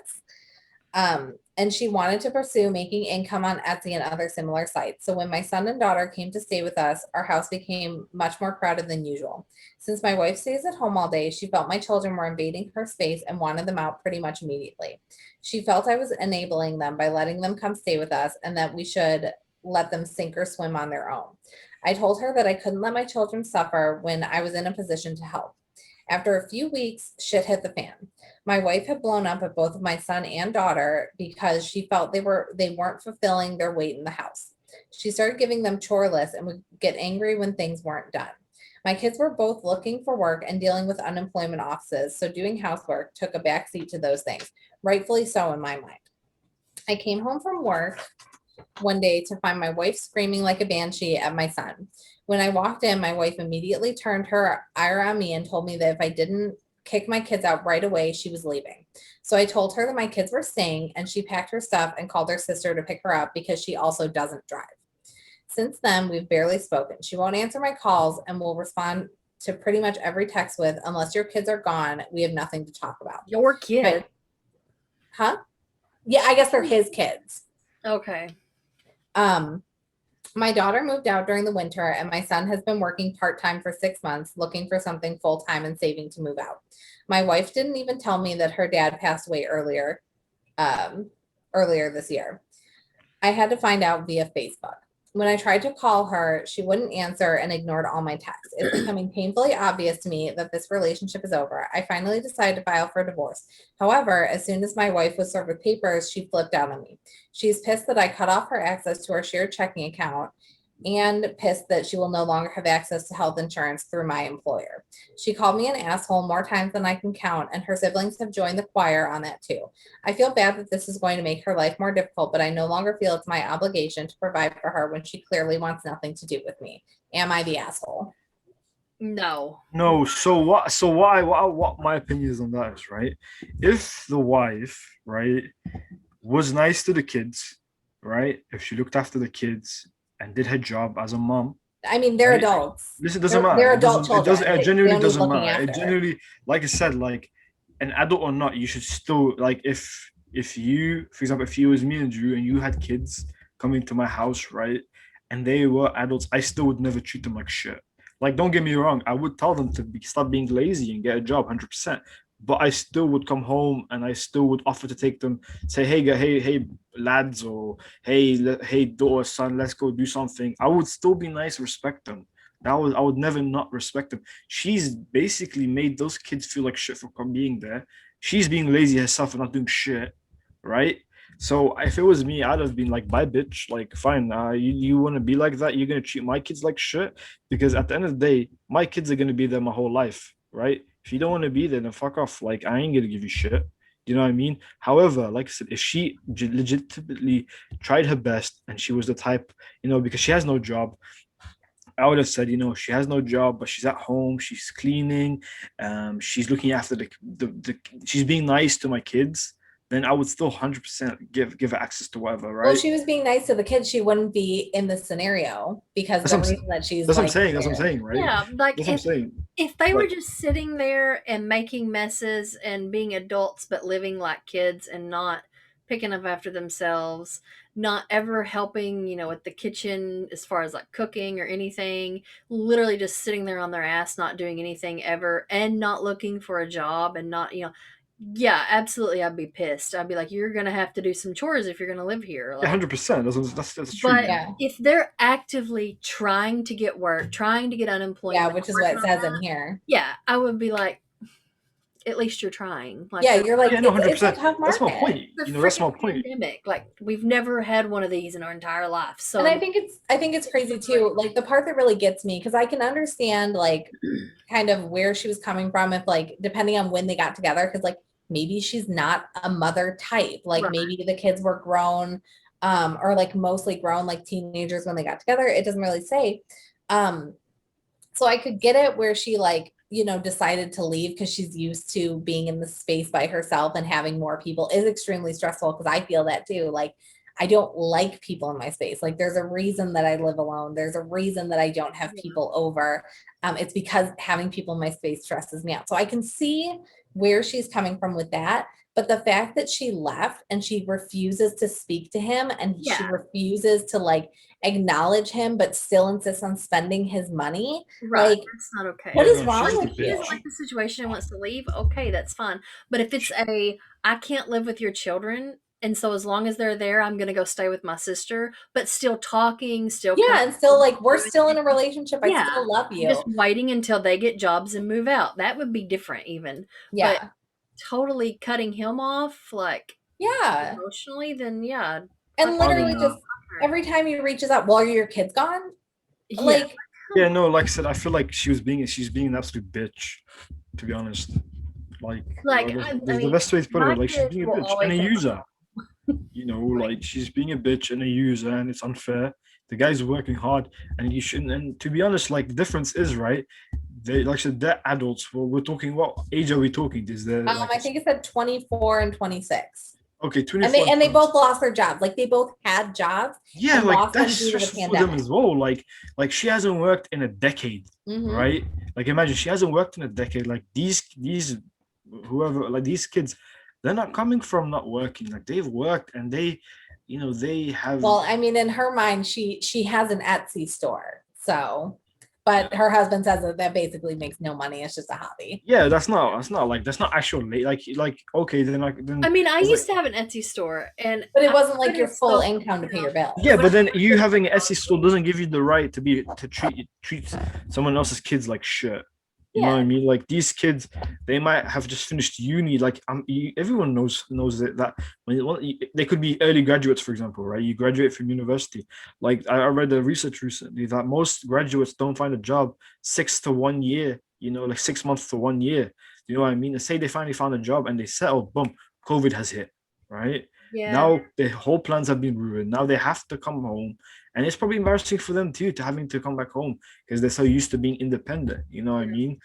And she wanted to pursue making income on Etsy and other similar sites. So when my son and daughter came to stay with us, our house became much more crowded than usual. Since my wife stays at home all day, she felt my children were invading her space and wanted them out pretty much immediately. She felt I was enabling them by letting them come stay with us, and that we should let them sink or swim on their own. I told her that I couldn't let my children suffer when I was in a position to help. After a few weeks, shit hit the fan. My wife had blown up at both of my son and daughter because she felt they weren't fulfilling their weight in the house. She started giving them chore lists and would get angry when things weren't done. My kids were both looking for work and dealing with unemployment offices, so doing housework took a backseat to those things, rightfully so in my mind. I came home from work one day to find my wife screaming like a banshee at my son. When I walked in, my wife immediately turned her ire on me and told me that if I didn't kick my kids out right away, she was leaving. So I told her that my kids were staying, and she packed her stuff and called her sister to pick her up because she also doesn't drive. Since then, we've barely spoken. She won't answer my calls and will respond to pretty much every text with, unless your kids are gone, we have nothing to talk about. Your kid. Right. Huh? Yeah, I guess they're his kids. Okay. My daughter moved out during the winter, and my son has been working part-time for 6 months, looking for something full-time and saving to move out. My wife didn't even tell me that her dad passed away earlier this year. I had to find out via Facebook. When I tried to call her, she wouldn't answer and ignored all my texts. It's becoming painfully obvious to me that this relationship is over. I finally decided to file for divorce. However, as soon as my wife was served with papers, she flipped out on me. She's pissed that I cut off her access to our shared checking account, and pissed that she will no longer have access to health insurance through my employer. She called me an asshole more times than I can count, and her siblings have joined the choir on that too. I feel bad that this is going to make her life more difficult, but I no longer feel it's my obligation to provide for her when she clearly wants nothing to do with me. Am I the asshole? No. No. So what my opinion is on that is, right? If the wife, right, was nice to the kids, right? If she looked after the kids and did her job as a mom. I mean, they're right? adults. This doesn't matter. They're adult children. It genuinely They doesn't don't need matter. looking It after. genuinely, like I said, like an adult or not, you should still, like, if you, for example, if you was me and Drew and you had kids coming to my house, right, and they were adults, I still would never treat them like shit. Like, don't get me wrong, I would tell them to stop being lazy and get a job, 100%. But I still would come home and I still would offer to take them, say, hey, lads, or hey, daughter, son, let's go do something. I would still be nice, respect them. I would never not respect them. She's basically made those kids feel like shit for being there. She's being lazy herself and not doing shit, right? So if it was me, I'd have been like, bye, bitch. Like, fine, you want to be like that? You're going to treat my kids like shit? Because at the end of the day, my kids are going to be there my whole life, right? If you don't want to be there, then fuck off. Like, I ain't going to give you shit. You know what I mean? However, like I said, if she legitimately tried her best and she was the type, because she has no job, I would have said, she has no job, but she's at home, she's cleaning, she's looking after she's being nice to my kids, then I would still 100% give her access to whatever, right? Well, she was being nice to the kids. She wouldn't be in this scenario because the reason that she's. That's what I'm saying, right? Yeah, like that's what I'm saying. If they were just sitting there and making messes and being adults but living like kids and not picking up after themselves, not ever helping, with the kitchen as far as like cooking or anything, literally just sitting there on their ass, not doing anything ever, and not looking for a job and not, yeah, absolutely, I'd be pissed. I'd be like, you're going to have to do some chores if you're going to live here. Like, 100%. That's true. But if they're actively trying to get work, trying to get unemployment. Yeah, which is what it says in here. Yeah, I would be like, at least you're trying. Like, yeah, you're like, 100%. It's a tough market. That's my point. That's my point. Pandemic. Like, we've never had one of these in our entire life. So, and I think it's crazy too. Like, the part that really gets me, because I can understand like kind of where she was coming from, if like depending on when they got together, because like maybe she's not a mother type. Like maybe the kids were grown or like mostly grown, like teenagers when they got together. It doesn't really say. So I could get it where she like, you know, decided to leave because she's used to being in the space by herself, and having more people is extremely stressful, because I feel that too. Like, I don't like people in my space. Like, there's a reason that I live alone. There's a reason that I don't have people over. It's because having people in my space stresses me out. So I can see where she's coming from with that. But the fact that she left and she refuses to speak to him, and she refuses to like acknowledge him, but still insists on spending his money. Right. Like, That's not okay. what Yeah, is no, wrong she's with a He doesn't bitch. like the situation and wants to leave, okay, that's fine. But if it's I can't live with your children, and so as long as they're there, I'm gonna go stay with my sister, but still talking, still Yeah, and still like, we're doing still in a things. relationship. I Yeah. still love you. Just waiting until they get jobs and move out. That would be different even. But Yeah. totally cutting him off, like Yeah. emotionally, then yeah. And literally know. just every time he reaches out, well, are your kids gone? Yeah. Like, Yeah, no, like I said, I feel like she's being an absolute bitch, to be honest. Like, I the best way to put my it, like, she's kids being a will bitch and always a have user. You know, like, she's being a bitch and a user, and it's unfair. The guy's working hard, and you shouldn't. And to be honest, like, the difference is, right? They, like I said, they're adults. Well, we're talking, what age are we talking? Is there like I think it said 24 and 26. okay, And 24 they both lost their jobs. Like, they both had jobs. Yeah, and like, lost them that's due to the stressful for them pandemic. as well. Like she hasn't worked in a decade, Mhm. right? Like, imagine she hasn't worked in a decade. Like, these whoever, like, these kids, they're not coming from not working. Like, they've worked, and they, you know, they have. Well, I mean, in her mind, she has an Etsy store. So, but her husband says that basically makes no money. It's just a hobby. Yeah, that's not actual like okay, then like then I mean, I it's used like, to have an Etsy store, and But it wasn't like I your full still- income to pay your bills. yeah, but then you having an Etsy store doesn't give you the right to treat someone else's kids like shit. You know what I mean? Like, these kids, they might have just finished uni. Like, everyone knows that when they could be early graduates, for example, right? You graduate from university. Like, I read the research recently that most graduates don't find a job 6 to 1 year. You know, like 6 months to 1 year. You know what I mean? And say they finally found a job and they settled, boom, COVID has hit, right? Yeah. Now the whole plans have been ruined. Now they have to come home, and it's probably embarrassing for them too, to having to come back home, because they're so used to being independent. You know what I mean?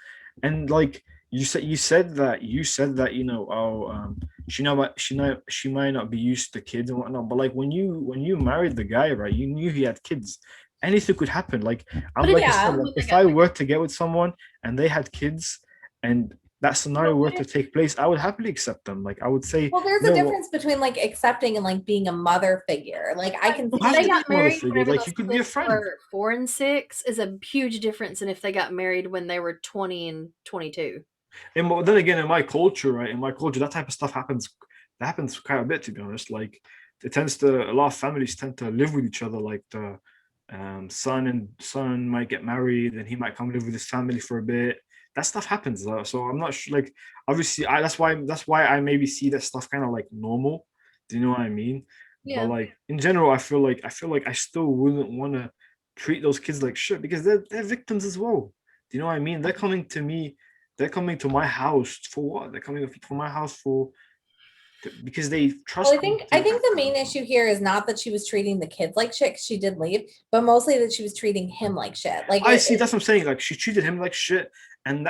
And like you said that you know, she might not be used to kids and whatnot. But like, when you married the guy, right? You knew he had kids. Anything could happen. Like, I'm like, yeah, like, if I were to get with someone and they had kids, and that scenario were to take place, I would happily accept them. Like, I would say, well, there's you a know what, difference between like accepting and like being a mother figure. Like, I can You If have they to got be a mother married figure. whenever Like, those you could be a kids friend. were 4 and 6 is a huge difference than if they got married when they were 20 and 22. And then again, in my culture, right? In my culture, that type of stuff happens. That happens quite a bit, to be honest. Like, a lot of families tend to live with each other. Like, the son might get married, and he might come live with his family for a bit. That stuff happens. So I'm not sure. Like, obviously, that's why I maybe see that stuff kind of like normal. Do you know what I mean? Yeah. But like, in general, I feel like I still wouldn't want to treat those kids like shit, because they're victims as well. Do you know what I mean? They're coming to me. They're coming to my house for what? They're coming to my house because they trust Well, me. I think the main issue here is not that she was treating the kids like shit, 'cause she did leave, but mostly that she was treating him like shit. Like, I see. That's what I'm saying. Like, she treated him like shit, and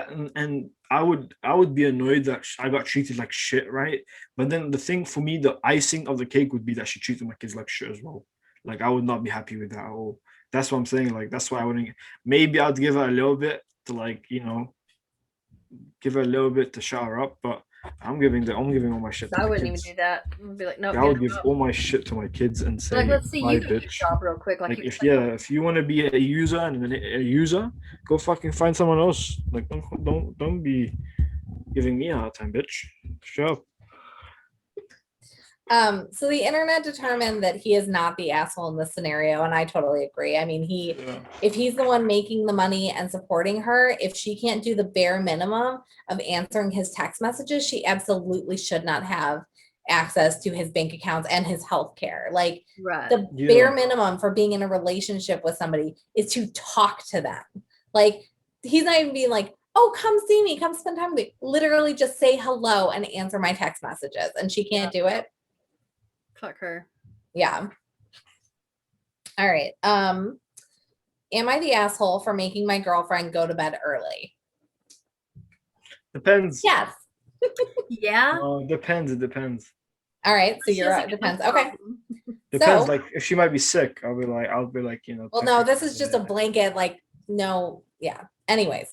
I would be annoyed that I got treated like shit, right? But then the thing for me, the icing of the cake would be that she treated my kids like shit as well. Like, I would not be happy with that at all. That's what I'm saying. Like, that's why I wouldn't. Maybe I'd give her a little bit to, like, you know, give her a little bit to shut her up, but I'm giving all my shit to I my wouldn't kids. even do that. I'd be like, no, I would give all my shit to my kids and say, like, let's see "Bye, you do your bitch." job real quick. Like, Like, you said. if you want to be a user and a user, go fucking find someone else. Like, don't be giving me a hard time, bitch. Shut up. So the internet determined that he is not the asshole in this scenario, and I totally agree. I mean, if he's the one making the money and supporting her, if she can't do the bare minimum of answering his text messages, she absolutely should not have access to his bank accounts and his health care. Like, Right. the Yeah. bare minimum for being in a relationship with somebody is to talk to them. Like, he's not even being like, oh, come see me, come spend time with me. Literally just say hello and answer my text messages, and she can't do it. Fuck her. Yeah. All right. Am I the asshole for making my girlfriend go to bed early? Depends. Yes. Yeah. Depends. It depends. All right. So She you're doesn't depends. have a Okay. problem. Depends. So, Like if she might be sick, I'll be like, well, no, this is just a blanket, like, no, yeah. Anyways,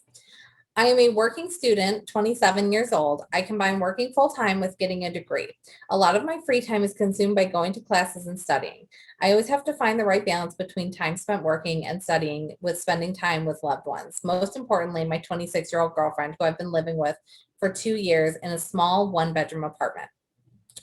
I am a working student, 27 years old. I combine working full time with getting a degree. A lot of my free time is consumed by going to classes and studying. I always have to find the right balance between time spent working and studying with spending time with loved ones. Most importantly, my 26-year-old girlfriend, who I've been living with for 2 years in a small one-bedroom apartment.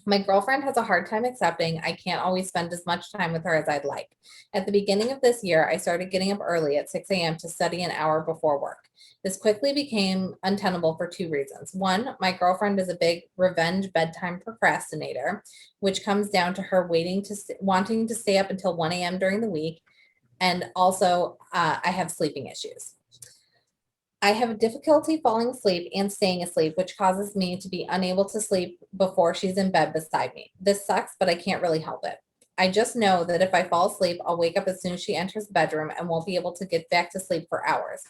My girlfriend has a hard time accepting I can't always spend as much time with her as I'd like. At the beginning of this year, I started getting up early at 6 a.m. to study an hour before work. This quickly became untenable for two reasons. One, my girlfriend is a big revenge bedtime procrastinator, which comes down to her wanting to stay up until 1 a.m. during the week. And also, I have sleeping issues. I have difficulty falling asleep and staying asleep, which causes me to be unable to sleep before she's in bed beside me. This sucks, but I can't really help it. I just know that if I fall asleep, I'll wake up as soon as she enters the bedroom and won't be able to get back to sleep for hours.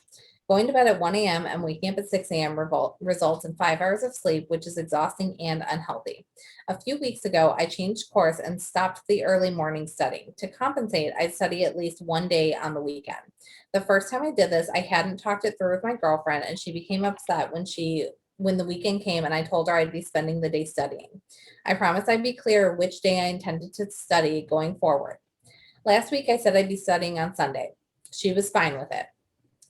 Going to bed at 1 a.m. and waking up at 6 a.m. results in 5 hours of sleep, which is exhausting and unhealthy. A few weeks ago, I changed course and stopped the early morning studying. To compensate, I study at least one day on the weekend. The first time I did this, I hadn't talked it through with my girlfriend, and she became upset when the weekend came and I told her I'd be spending the day studying. I promised I'd be clear which day I intended to study going forward. Last week, I said I'd be studying on Sunday. She was fine with it.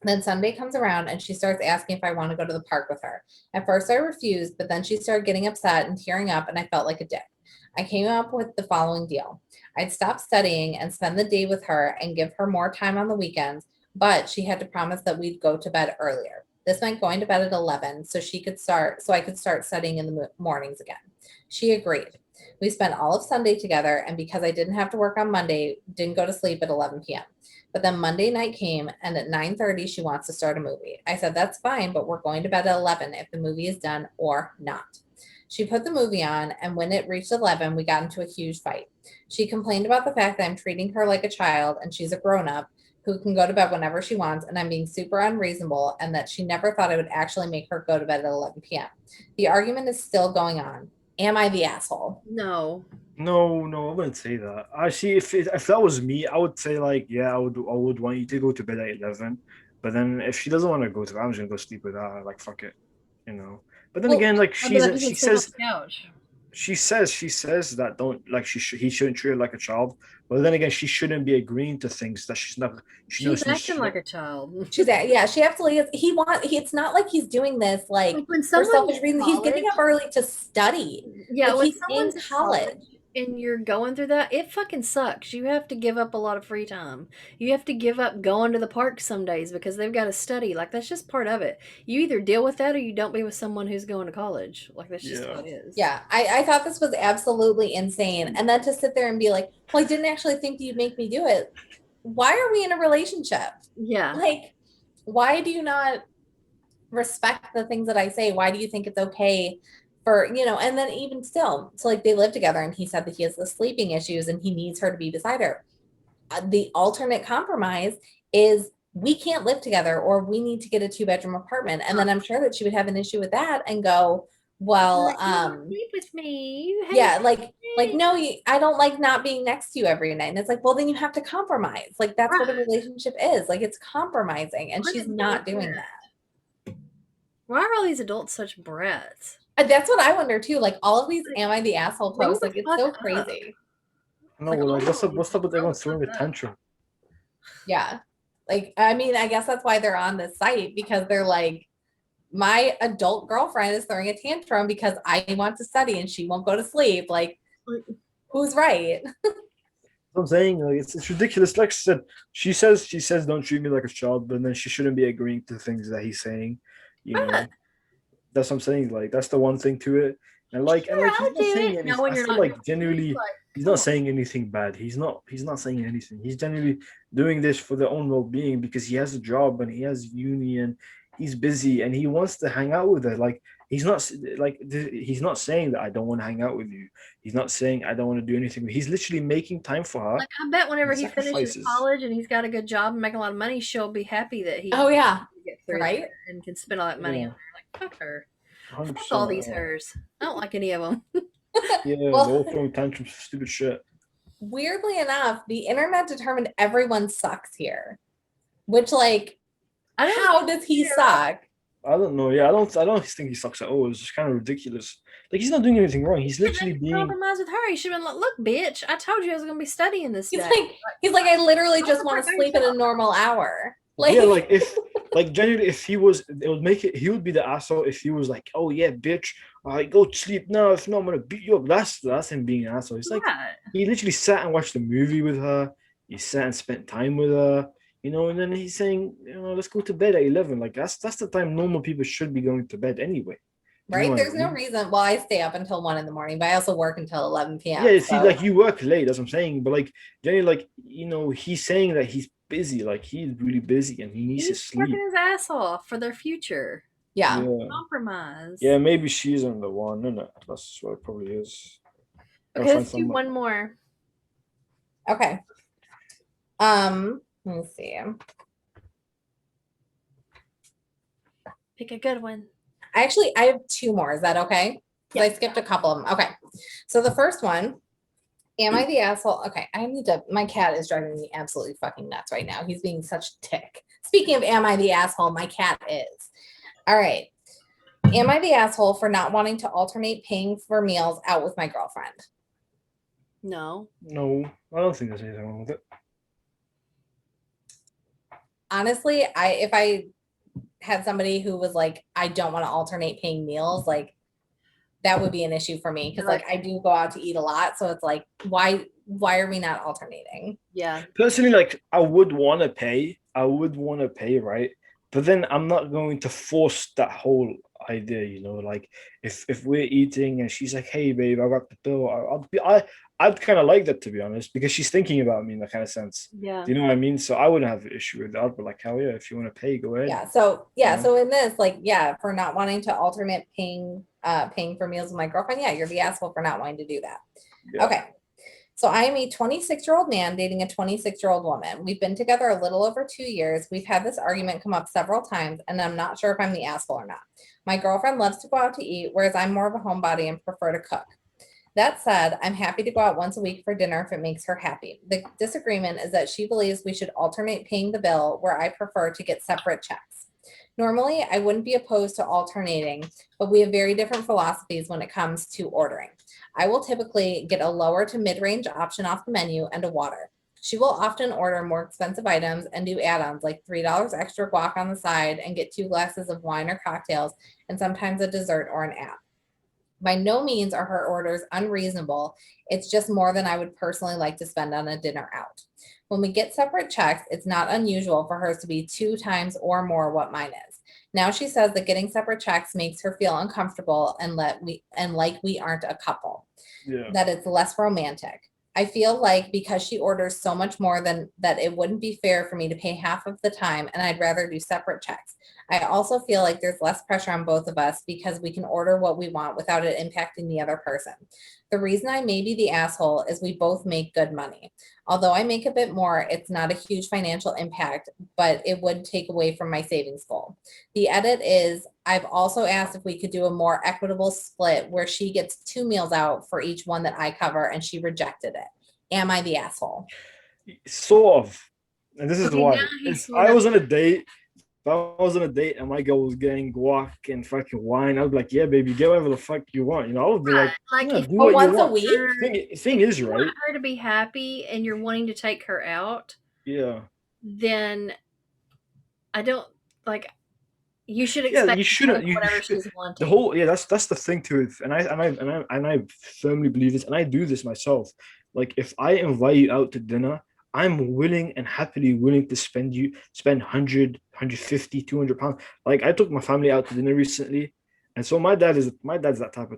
Then Sunday comes around and she starts asking if I want to go to the park with her. At first, I refused, but then she started getting upset and tearing up, and I felt like a dick. I came up with the following deal. I'd stop studying and spend the day with her and give her more time on the weekends, but she had to promise that we'd go to bed earlier. This meant going to bed at 11 so I could start studying in the mornings again. She agreed. We spent all of Sunday together, and because I didn't have to work on Monday, didn't go to sleep at 11 p.m. But then Monday night came, and at 9:30 she wants to start a movie. I said, that's fine, but we're going to bed at 11 if the movie is done or not. She put the movie on, and when it reached 11, we got into a huge fight. She complained about the fact that I'm treating her like a child, and she's a grown-up who can go to bed whenever she wants, and I'm being super unreasonable, and that she never thought I would actually make her go to bed at 11 p.m. The argument is still going on. Am I the asshole? No. No, I wouldn't say that. Actually, if that was me, I would say like, yeah, I would want you to go to bed at 11. But then if she doesn't want to go to bed, I'm just gonna go sleep with her. Like, fuck it, you know. But then Well, again, like I'd be like, you she can sleep on says the couch. she says that don't like he shouldn't treat her like a child. But then again, she shouldn't be agreeing to things that she's not. She knows She's acting like a child. yeah, she absolutely is. It's not like he's doing this like Like when for someone's selfish in reasons. He's getting college, up early to study. yeah, Like when he's in someone's in college. and you're going through that, it fucking sucks. You have to give up a lot of free time. You have to give up going to the park some days because they've got to study. Like that's just part of it. You either deal with that or you don't be with someone who's going to college. Like that's just how it is. Yeah, I thought this was absolutely insane. And then to sit there and be like, well, I didn't actually think you'd make me do it. Why are we in a relationship? Yeah. Like, why do you not respect the things that I say? Why do you think it's okay for, and then even still, so like they live together and he said that he has the sleeping issues and he needs her to be beside her. The alternate compromise is we can't live together or we need to get a 2-bedroom apartment. And then I'm sure that she would have an issue with that and go, well, Like, you wanna sleep with me. You hate yeah, like me. no, I don't like not being next to you every night. And it's like, well, then you have to compromise. Like that's what a Right. relationship is. Like it's compromising, and she's not doing that. Why are all these adults such brats? And that's what I wonder too. Like all of these "Am I the asshole" Grow posts, the like it's fuck so up. crazy. No, Like, like all what's up with grow everyone the throwing a fuck up. tantrum? Yeah, like I mean, I guess that's why they're on this site because they're like, my adult girlfriend is throwing a tantrum because I want to study and she won't go to sleep. Like, who's right? I'm saying like it's ridiculous. Like she says don't treat me like a child, but then she shouldn't be agreeing to things that he's saying. You Right. know, that's what I'm saying. Like that's the one thing to it. And like Sure, he's I'll not do saying it. anything. No, when I you're feel not like doing it, genuinely it's like, he's come not on. saying anything bad. He's not saying anything. He's genuinely doing this for their own well being because he has a job and he has uni and he's busy and he wants to hang out with her. Like he's not he's not saying that I don't want to hang out with you. He's not saying I don't want to do anything. He's literally making time for her. Like, I bet whenever and he finishes sacrifices. college and he's got a good job and making a lot of money, she'll be happy that he Oh yeah, can get through right. there and can spend all that money Yeah. on her. Like, fuck her. 100%. Fuck all these hers. I don't like any of them. Yeah, Well- they're all throwing tantrums for stupid shit. Weirdly enough, the internet determined everyone sucks here. Which, like, I don't how does he care. suck? I don't know. Yeah, I don't think he sucks at all. It's just kind of ridiculous. Like he's not doing anything wrong. He's literally being. compromise with her. He should have been like, "Look, bitch, I told you I was going to be studying this He's day." like, I literally just Don't want to forget sleep at a yourself. normal hour. Like, Yeah, like if like genuinely, if he was, it would make it. He would be the asshole if he was like, "Oh yeah, bitch, I go to sleep now. If not, I'm gonna beat you up." That's him being an asshole. He's like, Right. he literally sat and watched a movie with her. He sat and spent time with her. You know, and then he's saying, let's go to bed at 11. Like that's the time normal people should be going to bed anyway. You know right? what I There's no mean? reason. Well, I stay up until 1 a.m, but I also work until 11 p.m. Yeah, see, so- like you work late, that's what I'm saying. But like Jenny, like he's saying that he's busy, like he's really busy and he needs to He's sleep. working his ass off for their future. yeah. Yeah. Compromise. Yeah, maybe she isn't the one, isn't it? That's what it probably is. I'll Okay, find let's do someone- one more. Okay. Let me see. Pick a good one. I have 2 more. Is that okay? Because I skipped a couple of them. Okay. So the first one, am I the asshole? Okay, my cat is driving me absolutely fucking nuts right now. He's being such a tick. Speaking of am I the asshole, my cat is. All right. Am I the asshole for not wanting to alternate paying for meals out with my girlfriend? No. No, I don't think there's anything wrong with it. Honestly, if I had somebody who was like, I don't want to alternate paying meals, like that would be an issue for me because like I do go out to eat a lot. So it's like, why are we not alternating? Yeah. Personally, like I would want to pay, right? But then I'm not going to force that whole idea, like if we're eating and she's like, hey babe, I got the bill, I'd kind of like that, to be honest, because she's thinking about me in that kind of sense. Yeah. Do you know what I mean? So I wouldn't have an issue with that. I'd be like, hell yeah, if you want to pay, go ahead. Yeah. So Yeah. so in this, like, yeah, for not wanting to alternate paying for meals with my girlfriend, yeah, you're the asshole for not wanting to do that. Yeah. Okay. So I am a 26-year-old man dating a 26-year-old woman. We've been together a little over 2 years. We've had this argument come up several times, and I'm not sure if I'm the asshole or not. My girlfriend loves to go out to eat, whereas I'm more of a homebody and prefer to cook. That said, I'm happy to go out once a week for dinner if it makes her happy. The disagreement is that she believes we should alternate paying the bill, where I prefer to get separate checks. Normally, I wouldn't be opposed to alternating, but we have very different philosophies when it comes to ordering. I will typically get a lower to mid-range option off the menu and a water. She will often order more expensive items and do add-ons like $3 extra guac on the side and get 2 glasses of wine or cocktails and sometimes a dessert or an app. By no means are her orders unreasonable. It's just more than I would personally like to spend on a dinner out. When we get separate checks, it's not unusual for hers to be 2 times or more what mine is. Now she says that getting separate checks makes her feel uncomfortable and like we aren't a couple. Yeah. That it's less romantic. I feel like because she orders so much more than that, it wouldn't be fair for me to pay half of the time, and I'd rather do separate checks. I also feel like there's less pressure on both of us because we can order what we want without it impacting the other person. The reason I may be the asshole is we both make good money. Although I make a bit more, it's not a huge financial impact, but it would take away from my savings goal. The edit is I've also asked if we could do a more equitable split where she gets 2 meals out for each one that I cover, and she rejected it. Am I the asshole? Sort of. And this is Okay, why. now he's If sort I of- was on a date, and my girl was getting guac and fucking wine, I'd be like, yeah, baby, get whatever the fuck you want. I would be like, Like yeah, if do you what you once a want. week? Thing is, you right? want her to be happy and you're wanting to take her out, Yeah. then I don't like. You should Yeah, expect you to shouldn't- take you whatever should- she's wanting. The whole that's the thing to it, and I firmly believe this, and I do this myself. Like if I invite you out to dinner, I'm willing and happily willing to spend 100, 150, 200 pounds. Like I took my family out to dinner recently, and so my dad's that type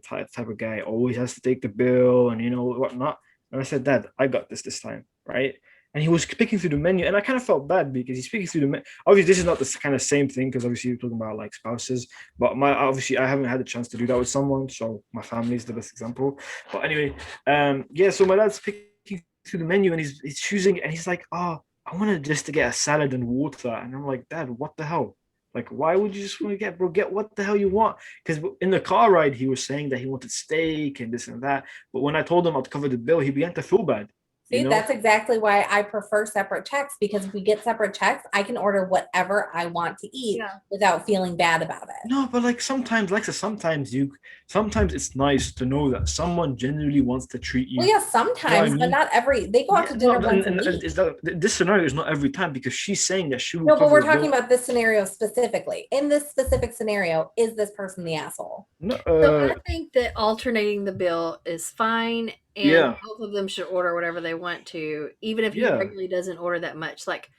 of guy, always has to take the bill and whatnot. And I said, Dad, I got this time, right? and he was picking through the menu, and I kind of felt bad because he's picking through the menu. Obviously, this is not the kind of same thing because obviously you're talking about like spouses, but obviously I haven't had the chance to do that with someone, so my family is the best example. But anyway, yeah, so my dad's picking through the menu and he's choosing, and he's like, oh, I wanted just to get a salad and water, and I'm like, Dad, what the hell? Like, why would you just want to get, bro? Get what the hell you want? Because in the car ride, he was saying that he wanted steak and this and that. But when I told him I'd cover the bill, he began to feel bad. See, that's exactly why I prefer separate checks, because if we get separate checks, I can order whatever I want to eat without feeling bad about it. No, but like sometimes, sometimes it's nice to know that someone genuinely wants to treat you. Well, yeah, sometimes, but not every. They go out to dinner once a week. This scenario is not every time because she's saying that she will. No, but we're talking about this scenario specifically. In this specific scenario, is this person the asshole? No, so I think that alternating the bill is fine. And both of them should order whatever they want to, even if he regularly doesn't order that much. Like,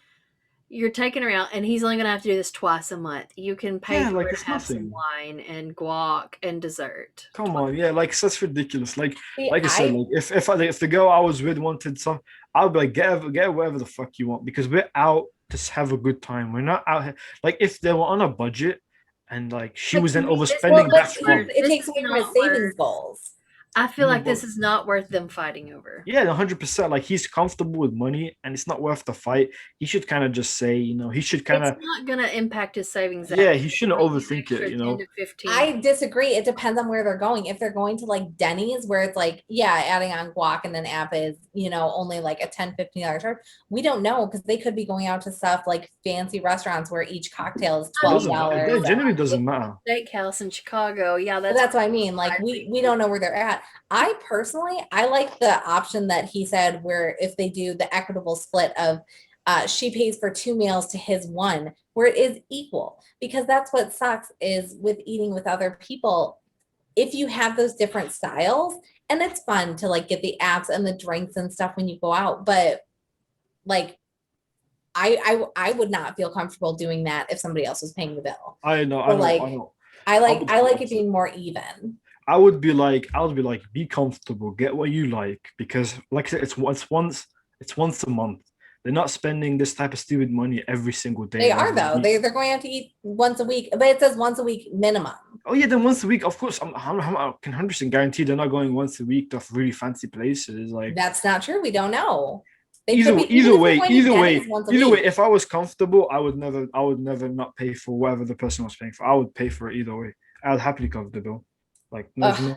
you're taking her out, and he's only going to have to do this twice a month. You can pay for it to have some wine and guac and dessert. Come on, like that's ridiculous. Like I said, like if the girl I was with wanted some, I would be like, get whatever the fuck you want, because we're out to have a good time. We're not out here. Like if they were on a budget and like she was then overspending, that's fine. It takes away from his savings goals. I feel like this is not worth them fighting over. Yeah, 100%. Like he's comfortable with money and it's not worth the fight. He should kind of just say, he should kind of. It's not going to impact his savings. Yeah, he shouldn't overthink it, I disagree. It depends on where they're going. If they're going to like Denny's, where it's like, adding on guac and then app is, only like a $10, $15 charge. We don't know, because they could be going out to stuff like fancy restaurants where each cocktail is $12. It genuinely doesn't matter. Steakhouse in Chicago. Yeah, that's what I mean. Like we don't know where they're at. I personally, I like the option that he said, where if they do the equitable split of she pays for 2 meals to his one, where it is equal, because that's what sucks is with eating with other people. If you have those different styles, and it's fun to like get the apps and the drinks and stuff when you go out, but like I would not feel comfortable doing that if somebody else was paying the bill. I know. I like it being more even. I would be like, be comfortable, get what you like, because like I said, it's once a month. They're not spending this type of stupid money every single day. They are though. They're going out to eat once a week, but it says once a week minimum. Oh yeah, then once a week, of course. I can 100% guarantee they're not going once a week to really fancy places. Like that's not true. We don't know. Either way, if I was comfortable, I would never not pay for whatever the person was paying for. I would pay for it either way. I would happily cover the bill. Like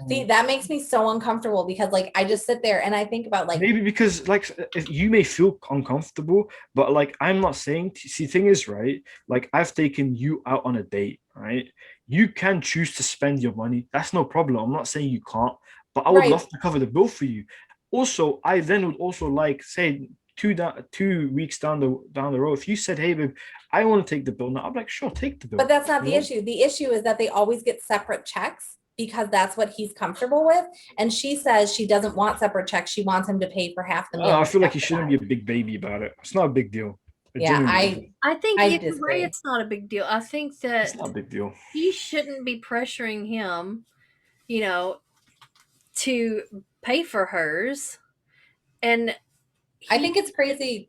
see, that makes me so uncomfortable, because like I just sit there and I think about like, maybe because like if you may feel uncomfortable, but like I'm not saying. See, thing is, right? Like I've taken you out on a date, right? You can choose to spend your money. That's no problem. I'm not saying you can't, but I would love to cover the bill for you. Also, I then would also like say 2 weeks down the road, if you said, hey babe, I want to take the bill now, I'm like, sure, take the bill. But that's not the issue. The issue is that they always get separate checks, because that's what he's comfortable with. And she says she doesn't want separate checks. She wants him to pay for half the meal. I feel like he shouldn't be a big baby about it. It's not a big deal. I think either way, it's not a big deal. I think that it's not a big deal. He shouldn't be pressuring him, to pay for hers. And I think it's crazy.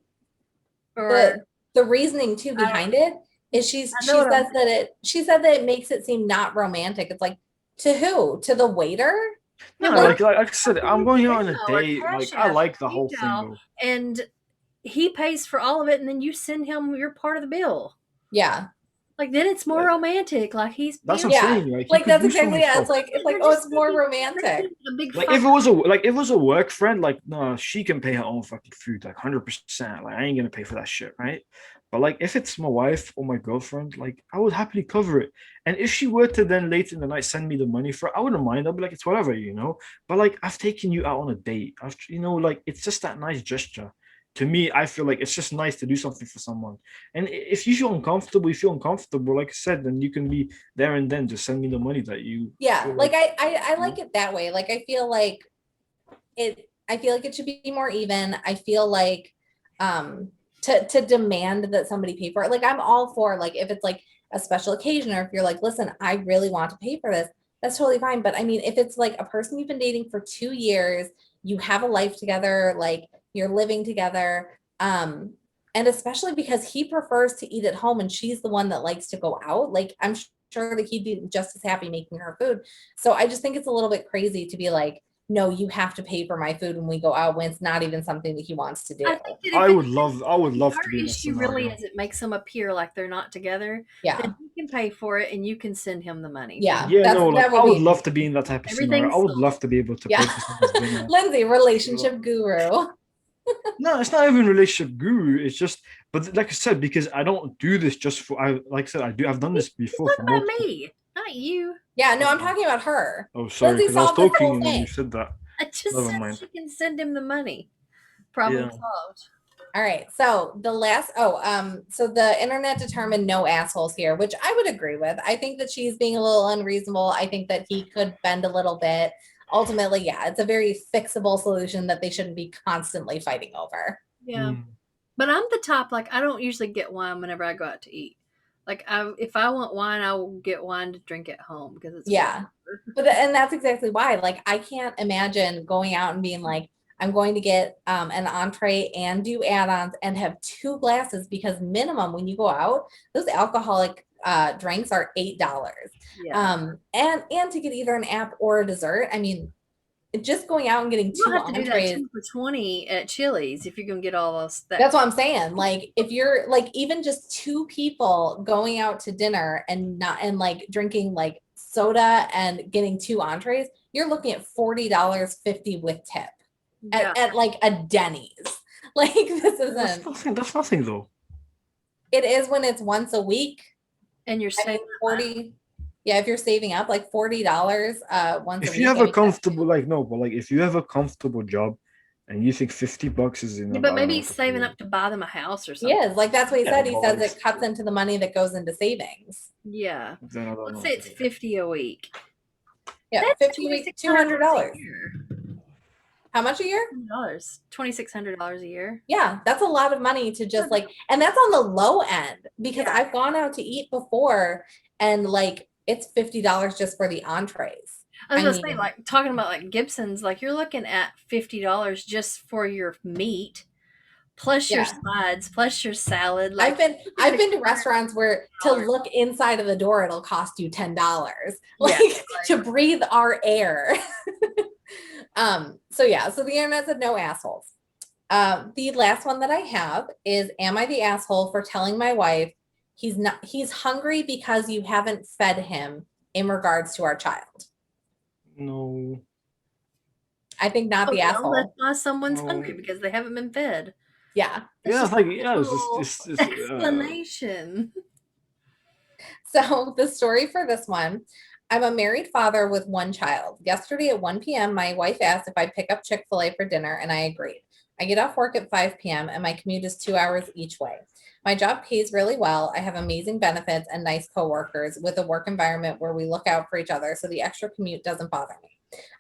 The reasoning too behind it is she said that it makes it seem not romantic. It's like, to who? To the waiter? No, like I said, I'm going out on a date. Like I like the whole thing though. And he pays for all of it, and then you send him your part of the bill. Yeah. Like then it's more romantic. Like he's that's what I'm saying. Like that's exactly it. It's like oh, it's more romantic. Like if it was a work friend, like no, she can pay her own fucking food, like 100%. Like I ain't gonna pay for that shit, right? But like if it's my wife or my girlfriend, like I would happily cover it. And if she were to then later in the night send me the money for it, I wouldn't mind. I'd be like, it's whatever, But like I've taken you out on a date. Like it's just that nice gesture. To me, I feel like it's just nice to do something for someone. And if you feel uncomfortable, like I said, then you can be there and then just send me the money that you. Yeah, like I like it that way. Like I feel like it should be more even. I feel like to demand that somebody pay for it. Like I'm all for like if it's like a special occasion, or if you're like, listen, I really want to pay for this, that's totally fine. But I mean, if it's like a person you've been dating for 2 years, you have a life together, like you're living together, And especially because he prefers to eat at home and she's the one that likes to go out. Like, I'm sure that he'd be just as happy making her food. So I just think it's a little bit crazy to be like, no, you have to pay for my food when we go out when it's not even something that he wants to do. I think that if I it's would love our to be in a issue really scenario. is it makes them appear like they're not together. Yeah. Then he can pay for it and you can send him the money. Yeah. Yeah, no, like that I would be, love to be in that type of scenario. Everything's I would sold. love to be able to pay yeah. for someone's dinner. Lindsay, relationship guru. No, it's not even relationship guru. It's just, but like I said, because I don't do this just for. Like I said, I've done this before Talk for about multiple. me, not you. Yeah, no, I'm talking about her. Oh, sorry, Lindsay because I was solved this talking whole and then you thing. said that. I just Never said mind. she can send him the money. Problem Yeah. solved. All right. So the last, so the internet determined no assholes here, which I would agree with. I think that she's being a little unreasonable. I think that he could bend a little bit. Ultimately, yeah, it's a very fixable solution that they shouldn't be constantly fighting over. Yeah. But I'm the type, like, I don't usually get wine whenever I go out to eat. Like, if I want wine, I will get wine to drink at home because it's Yeah. But and that's exactly why. Like, I can't imagine going out and being like, I'm going to get an entree and do add-ons and have 2 glasses because minimum when you go out, those alcoholic drinks are $8. Yeah. And to get either an app or a dessert. I mean, just going out and getting You 2 don't have to do that entrees. 2 for $20 at Chili's if you're gonna get all those. That's what I'm saying. Like, if you're like even just 2 people going out to dinner and like drinking like soda and getting 2 entrees, you're looking at $40.50 with tip at like a Denny's. Like, this isn't. That's nothing though. It is when it's once a week. And you're saving 40. Yeah, if you're saving up like $40 once a week. If you have a comfortable, like, no, but like if you have a comfortable job and you think $50 is enough. Yeah, but maybe he's saving up to buy them a house or He something. is. Like, that's what he said. He but says like, it cuts into the money that goes into savings. Yeah. then I don't Let's know. say it's 50 a week. Yeah, That's 50 a week, $2,600 $200. a year. How much a year? $2,600 a year. Yeah, that's a lot of money to just like, and that's on the low end because Yeah. I've gone out to eat before and like it's $50 just for the entrees. I was gonna say, like, talking about like Gibson's, like you're looking at $50 just for your meat, plus your sides, plus your salad. Like, I've been to restaurants where to look inside of the door it'll cost you $10, like to breathe our air. So the internet said no assholes. The last one that I have is, am I the asshole for telling my wife he's hungry because you haven't fed him in regards to our child? No. I think not the asshole. That's why someone's hungry, because they haven't been fed. Yeah. Yeah, it's explanation. So the story for this one, I'm a married father with 1 child. Yesterday at 1 p.m., my wife asked if I'd pick up Chick-fil-A for dinner, and I agreed. I get off work at 5 p.m., and my commute is 2 hours each way. My job pays really well. I have amazing benefits and nice coworkers with a work environment where we look out for each other, so the extra commute doesn't bother me.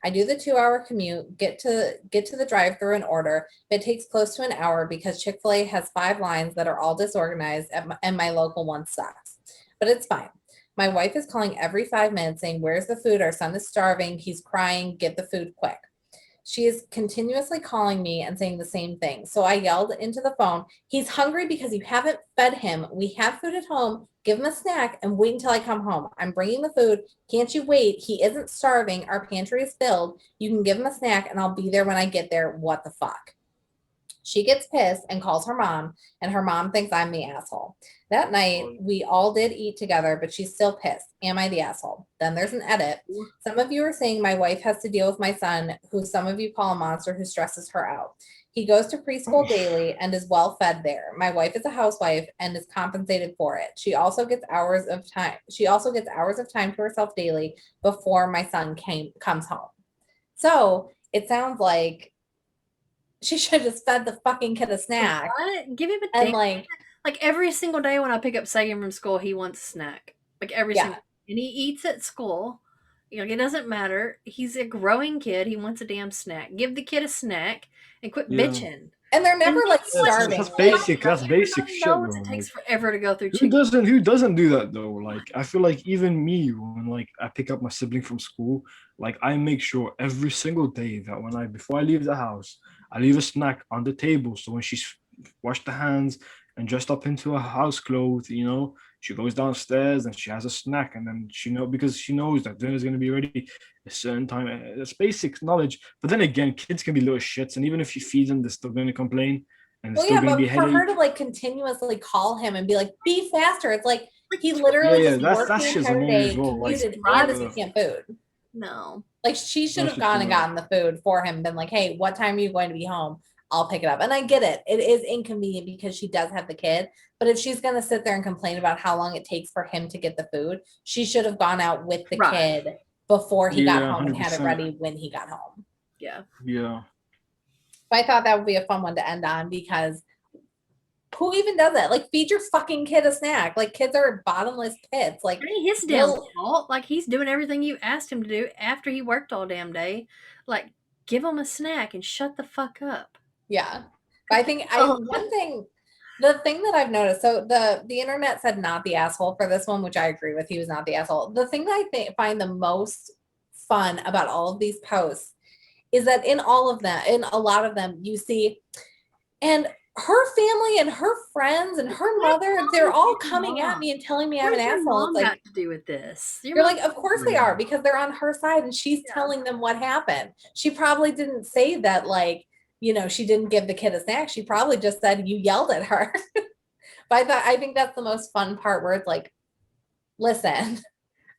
I do the 2-hour commute, get to the drive-thru and order. It takes close to an hour because Chick-fil-A has 5 lines that are all disorganized and my local one sucks. But it's fine. My wife is calling every 5 minutes saying, "Where's the food? Our son is starving. He's crying. Get the food quick." She is continuously calling me and saying the same thing. So I yelled into the phone, "He's hungry because you haven't fed him. We have food at home. Give him a snack and wait until I come home. I'm bringing the food. Can't you wait? He isn't starving. Our pantry is filled. You can give him a snack and I'll be there when I get there. What the fuck?" She gets pissed and calls her mom, and her mom thinks I'm the asshole. That night, we all did eat together, but she's still pissed. Am I the asshole? Then there's an edit. Some of you are saying my wife has to deal with my son, who some of you call a monster who stresses her out. He goes to preschool daily and is well fed there. My wife is a housewife and is compensated for it. She also gets hours of time. To herself daily before my son comes home. So it sounds like she should have just fed the fucking kid a snack. What? Give him a and like every single day when I pick up Sagan from school, he wants a snack. Like every single, and he eats at school. You know, it doesn't matter. He's a growing kid. He wants a damn snack. Give the kid a snack and quit bitching. And they're never like starving. That's basic. That's basic shit. Bro. It takes forever to go through. Who doesn't do that though? Like, I feel like even me, when like I pick up my sibling from school, like I make sure every single day that before I leave the house, I leave a snack on the table. So when she's washed the hands and dressed up into her house clothes. She goes downstairs and she has a snack, and then because she knows that dinner's going to be ready a certain time. It's basic knowledge. But then again, kids can be little shits, and even if you feed them, they're still going to complain, and it's Well, still yeah, going to be but a for her headache. to like continuously call him and be like, "Be faster," it's like he literally Yeah, just that's worked the shit's entire annoying as day, well. Like, commuted, and is Right. eating food. No. Like she should that's have just gone and annoying. gotten the food for him, been like, "Hey, what time are you going to be home? I'll pick it up." And I get it. It is inconvenient because she does have the kid. But if she's gonna sit there and complain about how long it takes for him to get the food, she should have gone out with the Right. kid before he got Yeah, home and had it 100%. ready when he got home. Yeah. Yeah. But I thought that would be a fun one to end on because who even does that? Like, feed your fucking kid a snack. Like, kids are bottomless pits. Like, It ain't his damn fault. Like, he's doing everything you asked him to do after he worked all damn day. Like, give him a snack and shut the fuck up. yeah. But I think Oh. the thing that I've noticed, so the internet said not the asshole for this one, which I agree with. He was not the asshole. The thing that I find the most fun about all of these posts is that in all of them, in a lot of them, you see, and her family and her friends and her mother, they're all coming at me and telling me I'm an What has your asshole. mom It's like, got to do with this? you're like, of course they are, because they're on her side and she's Yeah. telling them what happened. She probably didn't say that, like, she didn't give the kid a snack. She probably just said you yelled at her. But I think that's the most fun part where it's like, listen,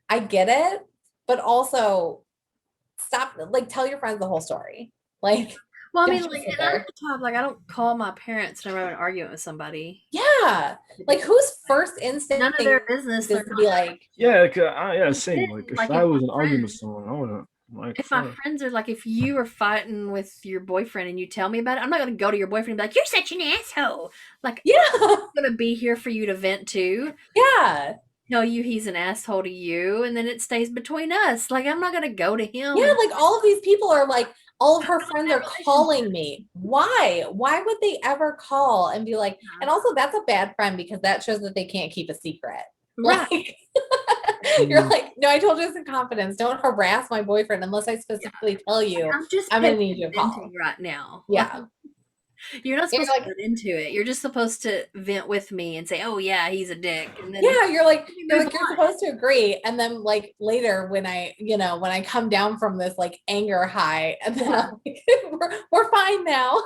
I get it, but also stop, like, tell your friends the whole story. Like, Well, I don't mean, just like, sit and I'm there. the type, like, I don't call my parents whenever I'm arguing with somebody. Yeah. Like, whose first instinct None of their business. is They're to be not. like, Yeah, yeah, same. Like, if Like, I if was my in argument with friends, someone, I wouldn't like if my fuck. friends are like, if you were fighting with your boyfriend and you tell me about it, I'm not going to go to your boyfriend and be like, you're such an asshole. Like, yeah, I'm going to be here for you to vent to. yeah. Tell you he's an asshole to you, and then it stays between us. Like, I'm not going to go to him. Yeah, And like all of these people are like, all of her friends that are calling me. Why? Why would they ever call and be like, and also that's a bad friend because that shows that they can't keep a secret. right. Like, you're like, no, I told you this in confidence. Don't harass my boyfriend unless I specifically tell you I'm just I'm gonna need you to call. venting right now. Yeah. You're not You're supposed like, to get into it. You're just supposed to vent with me and say, "Oh yeah, he's a dick." And then yeah, you're move on. supposed to agree. And then like later when I come down from this like anger high, and then Yeah. I'm like, we're fine now.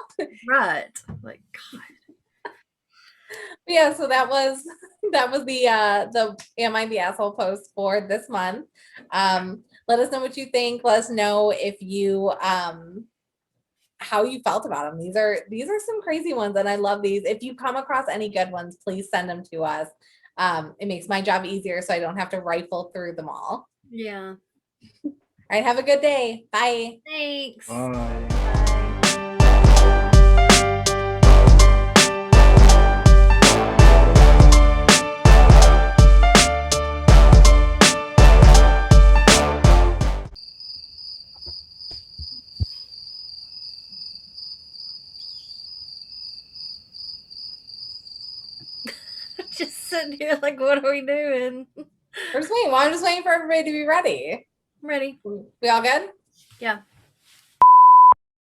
Right. Like, God. Yeah, so that was the Am I the Asshole post for this month. Let us know what you think. Let us know if you how you felt about them. These are some crazy ones, and I love these. If you come across any good ones, please send them to us. It makes my job easier so I don't have to rifle through them all. Yeah. All right, have a good day. Bye. Thanks. Bye. Just sitting here like, what are we doing? We're just waiting. Well, I'm just waiting for everybody to be ready. I'm ready. We all good? Yeah.